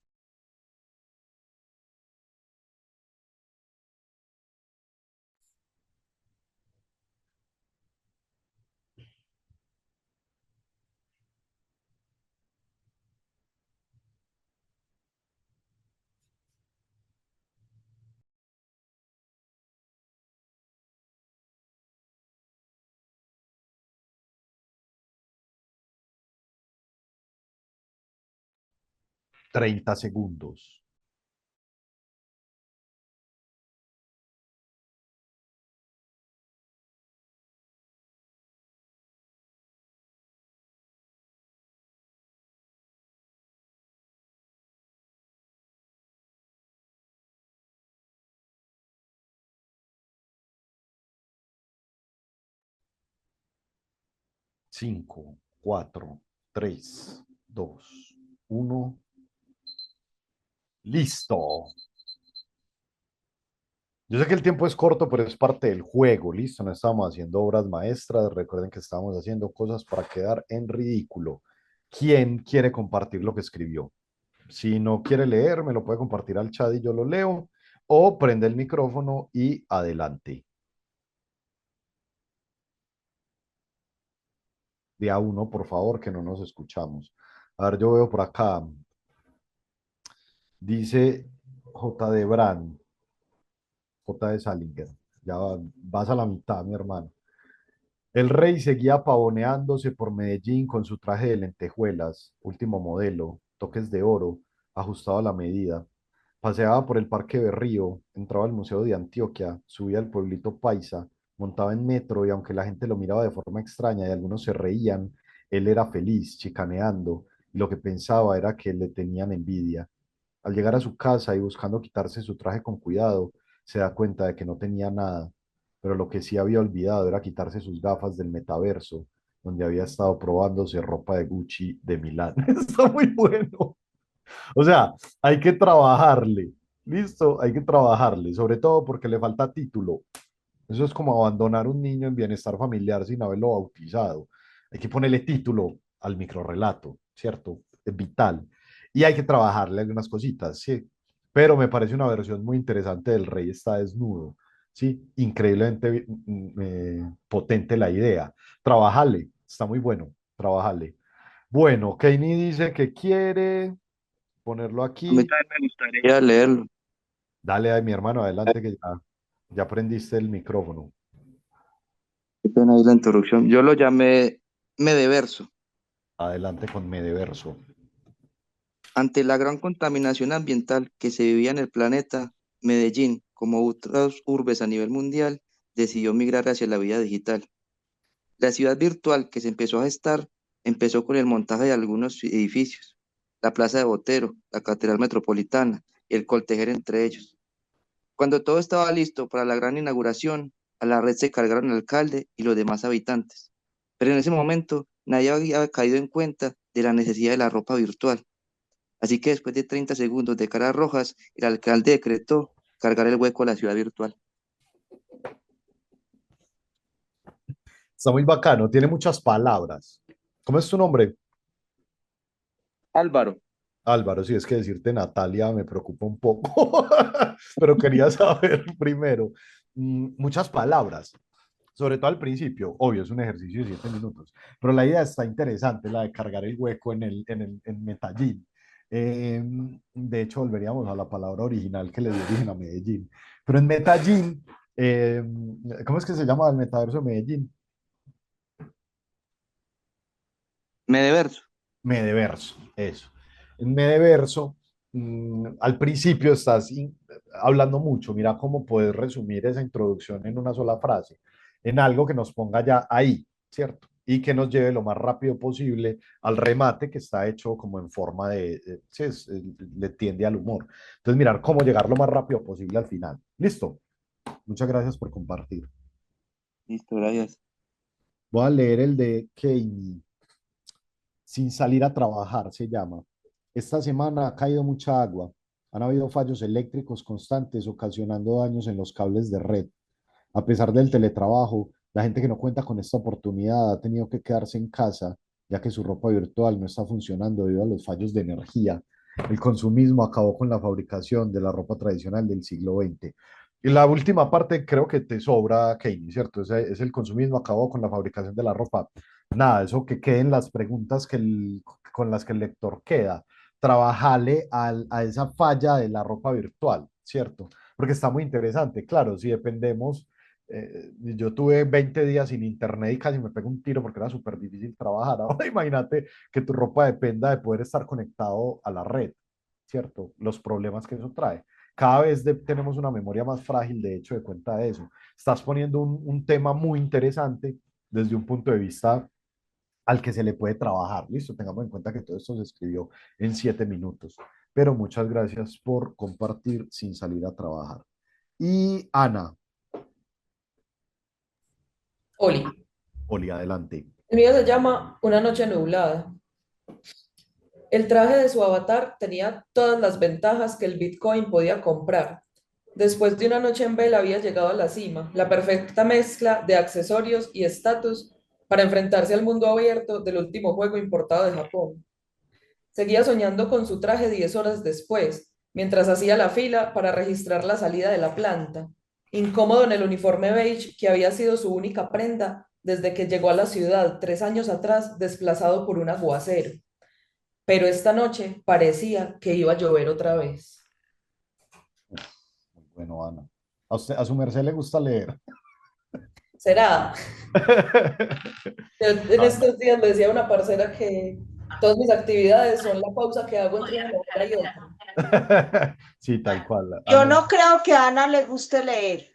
$30. 5, 4, 3, 2, 1. Listo. Yo sé que el tiempo es corto, pero es parte del juego, listo, no estamos haciendo obras maestras, recuerden que estamos haciendo cosas para quedar en ridículo. ¿Quién quiere compartir lo que escribió? Si no quiere leer, me lo puede compartir al chat y yo lo leo, o prende el micrófono y adelante. De a uno, por favor, que no nos escuchamos. A ver, yo veo por acá, dice J. de Brand, J. de Salinger, ya vas a la mitad, mi hermano. El rey seguía pavoneándose por Medellín con su traje de lentejuelas, último modelo, toques de oro, ajustado a la medida. Paseaba por el Parque Berrío, entraba al Museo de Antioquia, subía al pueblito Paisa, montaba en metro y aunque la gente lo miraba de forma extraña y algunos se reían, él era feliz, chicaneando, y lo que pensaba era que le tenían envidia. Al llegar a su casa y buscando quitarse su traje con cuidado, se da cuenta de que no tenía nada, pero lo que sí había olvidado era quitarse sus gafas del metaverso, donde había estado probándose ropa de Gucci de Milán. Está muy bueno. O sea, hay que trabajarle. Listo, hay que trabajarle, sobre todo porque le falta título. Eso es como abandonar un niño en bienestar familiar sin haberlo bautizado. Hay que ponerle título al microrrelato, ¿cierto? Es vital. Y hay que trabajarle algunas cositas, sí. Pero me parece una versión muy interesante del Rey está desnudo, ¿sí? Increíblemente potente la idea. Trabajarle, está muy bueno, trabajarle. Bueno, Keini dice que quiere ponerlo A mí aquí. también me gustaría leerlo. Dale a mi hermano, adelante que ya prendiste el micrófono. Qué pena ahí la introducción. Yo lo llamé Medeverso. Adelante con Medeverso. Ante la gran contaminación ambiental que se vivía en el planeta, Medellín, como otras urbes a nivel mundial, decidió migrar hacia la vida digital. La ciudad virtual que se empezó a gestar empezó con el montaje de algunos edificios, la Plaza de Botero, la Catedral Metropolitana y el Coltejer entre ellos. Cuando todo estaba listo para la gran inauguración, a la red se cargaron el alcalde y los demás habitantes. Pero en ese momento nadie había caído en cuenta de la necesidad de la ropa virtual. Así que después de 30 segundos de caras rojas, el alcalde decretó cargar el hueco a la ciudad virtual. Está muy bacano, tiene muchas palabras. ¿Cómo es tu nombre? Álvaro, Álvaro, si es que decirte Natalia me preocupa un poco, pero quería saber primero. Muchas palabras, sobre todo al principio. Obvio, es un ejercicio de 7 minutos, pero la idea está interesante, la de cargar el hueco en Medellín. De hecho, volveríamos a la palabra original que le dio origen a Medellín. Pero en Medellín, eh, ¿cómo es que se llama el metaverso de Medellín? Medeverso. Medeverso, eso. En Medeverso, al principio estás hablando mucho. Mira cómo puedes resumir esa introducción en una sola frase, en algo que nos ponga ya ahí, ¿cierto? Y que nos lleve lo más rápido posible al remate que está hecho como en forma sí, le tiende al humor. Entonces, mirar cómo llegar lo más rápido posible al final. Listo. Muchas gracias por compartir. Listo, gracias. Voy a leer el de Kanye. Sin salir a trabajar, se llama. Esta semana ha caído mucha agua. Han habido fallos eléctricos constantes ocasionando daños en los cables de red. A pesar del teletrabajo, la gente que no cuenta con esta oportunidad ha tenido que quedarse en casa, ya que su ropa virtual no está funcionando debido a los fallos de energía. El consumismo acabó con la fabricación de la ropa tradicional del siglo XX. Y la última parte creo que te sobra, Kanye, ¿cierto? Es el consumismo acabó con la fabricación de la ropa. Nada, eso que queden las preguntas con las que el lector queda. Trabajale a esa falla de la ropa virtual, ¿cierto? Porque está muy interesante. Claro, si dependemos, yo tuve 20 días sin internet y casi me pego un tiro porque era súper difícil trabajar. Ahora imagínate que tu ropa dependa de poder estar conectado a la red, ¿cierto? Los problemas que eso trae. Cada vez tenemos una memoria más frágil, de hecho, de cuenta de eso. Estás poniendo un tema muy interesante desde un punto de vista al que se le puede trabajar. Listo, tengamos en cuenta que todo esto se escribió en 7 minutos. Pero muchas gracias por compartir sin salir a trabajar. Y Ana, Oli, Oli, adelante. el mío se llama Una noche nublada. El traje de su avatar tenía todas las ventajas que el Bitcoin podía comprar. Después de una noche en vela había llegado a la cima, la perfecta mezcla de accesorios y estatus para enfrentarse al mundo abierto del último juego importado de Japón. Seguía soñando con su traje 10 horas después, mientras hacía la fila para registrar la salida de la planta, incómodo en el uniforme beige que había sido su única prenda desde que llegó a la ciudad 3 años atrás, desplazado por un aguacero. Pero esta noche parecía que iba a llover otra vez. Muy bueno, Ana. A su merced le gusta leer. ¿Será? Yo en estos días le decía a una parcera que todas mis actividades son la pausa que hago entre una novela y otra. Sí, tal cual. Yo Ana. no creo que a Ana le guste leer.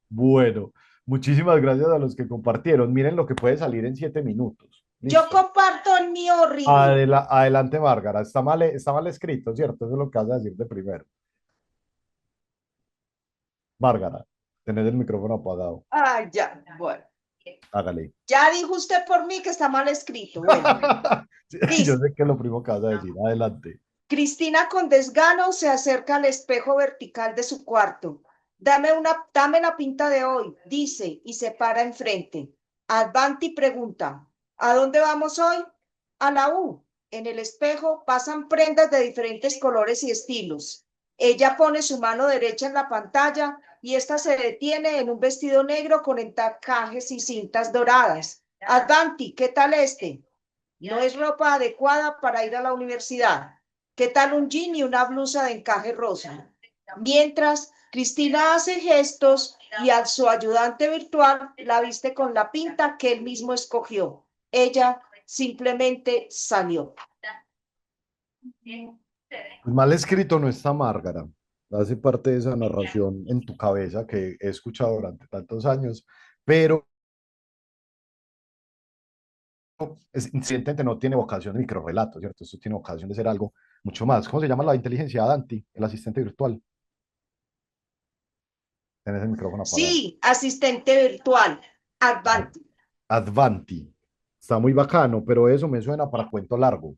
Bueno, muchísimas gracias a los que compartieron. Miren lo que puede salir en 7 minutos. Yo Listo. comparto el mío horrible. Adelante, Márgara. Está mal escrito, ¿cierto? Eso es lo que vas a decir de primero. Márgara, tenés el micrófono apagado. Ah, ya, bueno. Hágale. Ya dijo usted por mí que está mal escrito. Bueno, Sí, yo listo. sé que es lo primero que vas a decir. Adelante. Cristina con desgano se acerca al espejo vertical de su cuarto. Dame la pinta de hoy, dice, y se para enfrente. Advanti pregunta, ¿a dónde vamos hoy? A la U. En el espejo pasan prendas de diferentes colores y estilos. Ella pone su mano derecha en la pantalla y esta se detiene en un vestido negro con encajes y cintas doradas. Advanti, ¿qué tal este? No es ropa adecuada para ir a la universidad. ¿Qué tal un jean y una blusa de encaje rosa? Mientras, Cristina hace gestos y a su ayudante virtual la viste con la pinta que él mismo escogió. Ella simplemente salió. Pues mal escrito no está, Márgara. Hace parte de esa narración en tu cabeza que he escuchado durante tantos años, pero incidente no tiene vocación de microrrelato, ¿cierto? Esto tiene vocación de ser algo mucho más. ¿Cómo se llama la inteligencia Dante, el asistente virtual? Tienes el micrófono apagado. Sí, asistente virtual. Advanti. Advanti. Está muy bacano, pero eso me suena para cuento largo.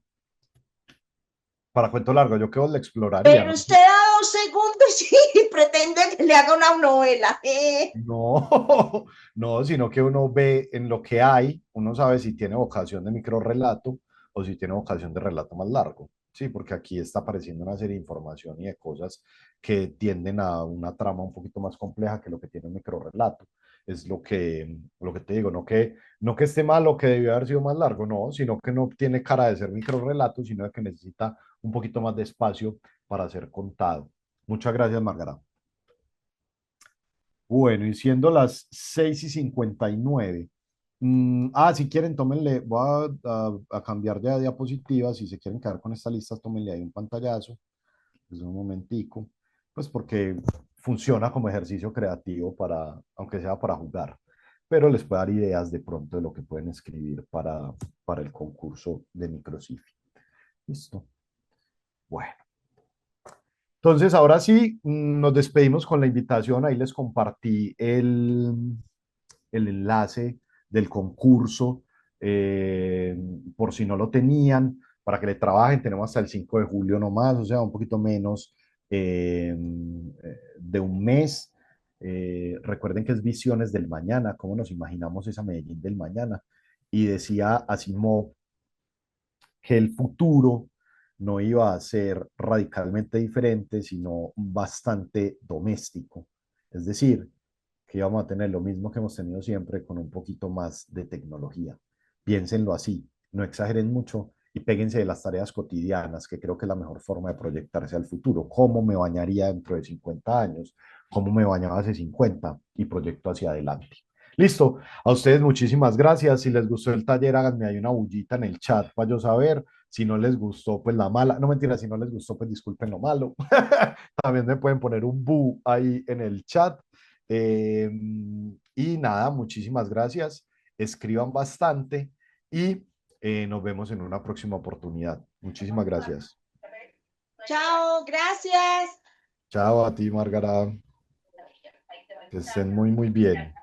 Para cuento largo, yo que vos le exploraría, Pero ¿no? usted da 2 segundos y pretende que le haga una novela. No, no, sino que uno ve en lo que hay, uno sabe si tiene vocación de microrrelato o si tiene vocación de relato más largo. Sí, porque aquí está apareciendo una serie de información y de cosas que tienden a una trama un poquito más compleja que lo que tiene un microrrelato. Es lo que te digo, no que esté mal o que debió haber sido más largo, no, sino que no tiene cara de ser microrrelato, sino que necesita un poquito más de espacio para ser contado. Muchas gracias, Margarita. Bueno, y siendo las 6:59. Si quieren, tómenle, voy a cambiar de diapositiva. Si se quieren quedar con esta lista, tómenle ahí un pantallazo. Es un momentico. Pues porque funciona como ejercicio creativo aunque sea para jugar. Pero les puede dar ideas de pronto de lo que pueden escribir para el concurso de Microcifi. Listo. Bueno. Entonces, ahora sí, nos despedimos con la invitación. Ahí les compartí el enlace del concurso, eh, por si no lo tenían, para que le trabajen. Tenemos hasta el 5 de julio nomás, o sea, un poquito menos de un mes. Recuerden que es Visiones del Mañana, cómo nos imaginamos esa Medellín del mañana. Y decía Asimov que el futuro no iba a ser radicalmente diferente, sino bastante doméstico. Es decir, que íbamos a tener lo mismo que hemos tenido siempre con un poquito más de tecnología. Piénsenlo así, no exageren mucho y péguense de las tareas cotidianas, que creo que es la mejor forma de proyectarse al futuro. ¿Cómo me bañaría dentro de 50 años? ¿Cómo me bañaba hace 50? Y proyecto hacia adelante. Listo, a ustedes muchísimas gracias. Si les gustó el taller, háganme ahí una bullita en el chat para yo saber. Si no les gustó, pues la mala. No, mentira, si no les gustó, pues disculpen lo malo. También me pueden poner un bu ahí en el chat. Eh, y nada, muchísimas gracias. Escriban bastante y nos vemos en una próxima oportunidad. Muchísimas gracias. Chao, gracias. Chao a ti, Margarita. Que estén muy, muy bien.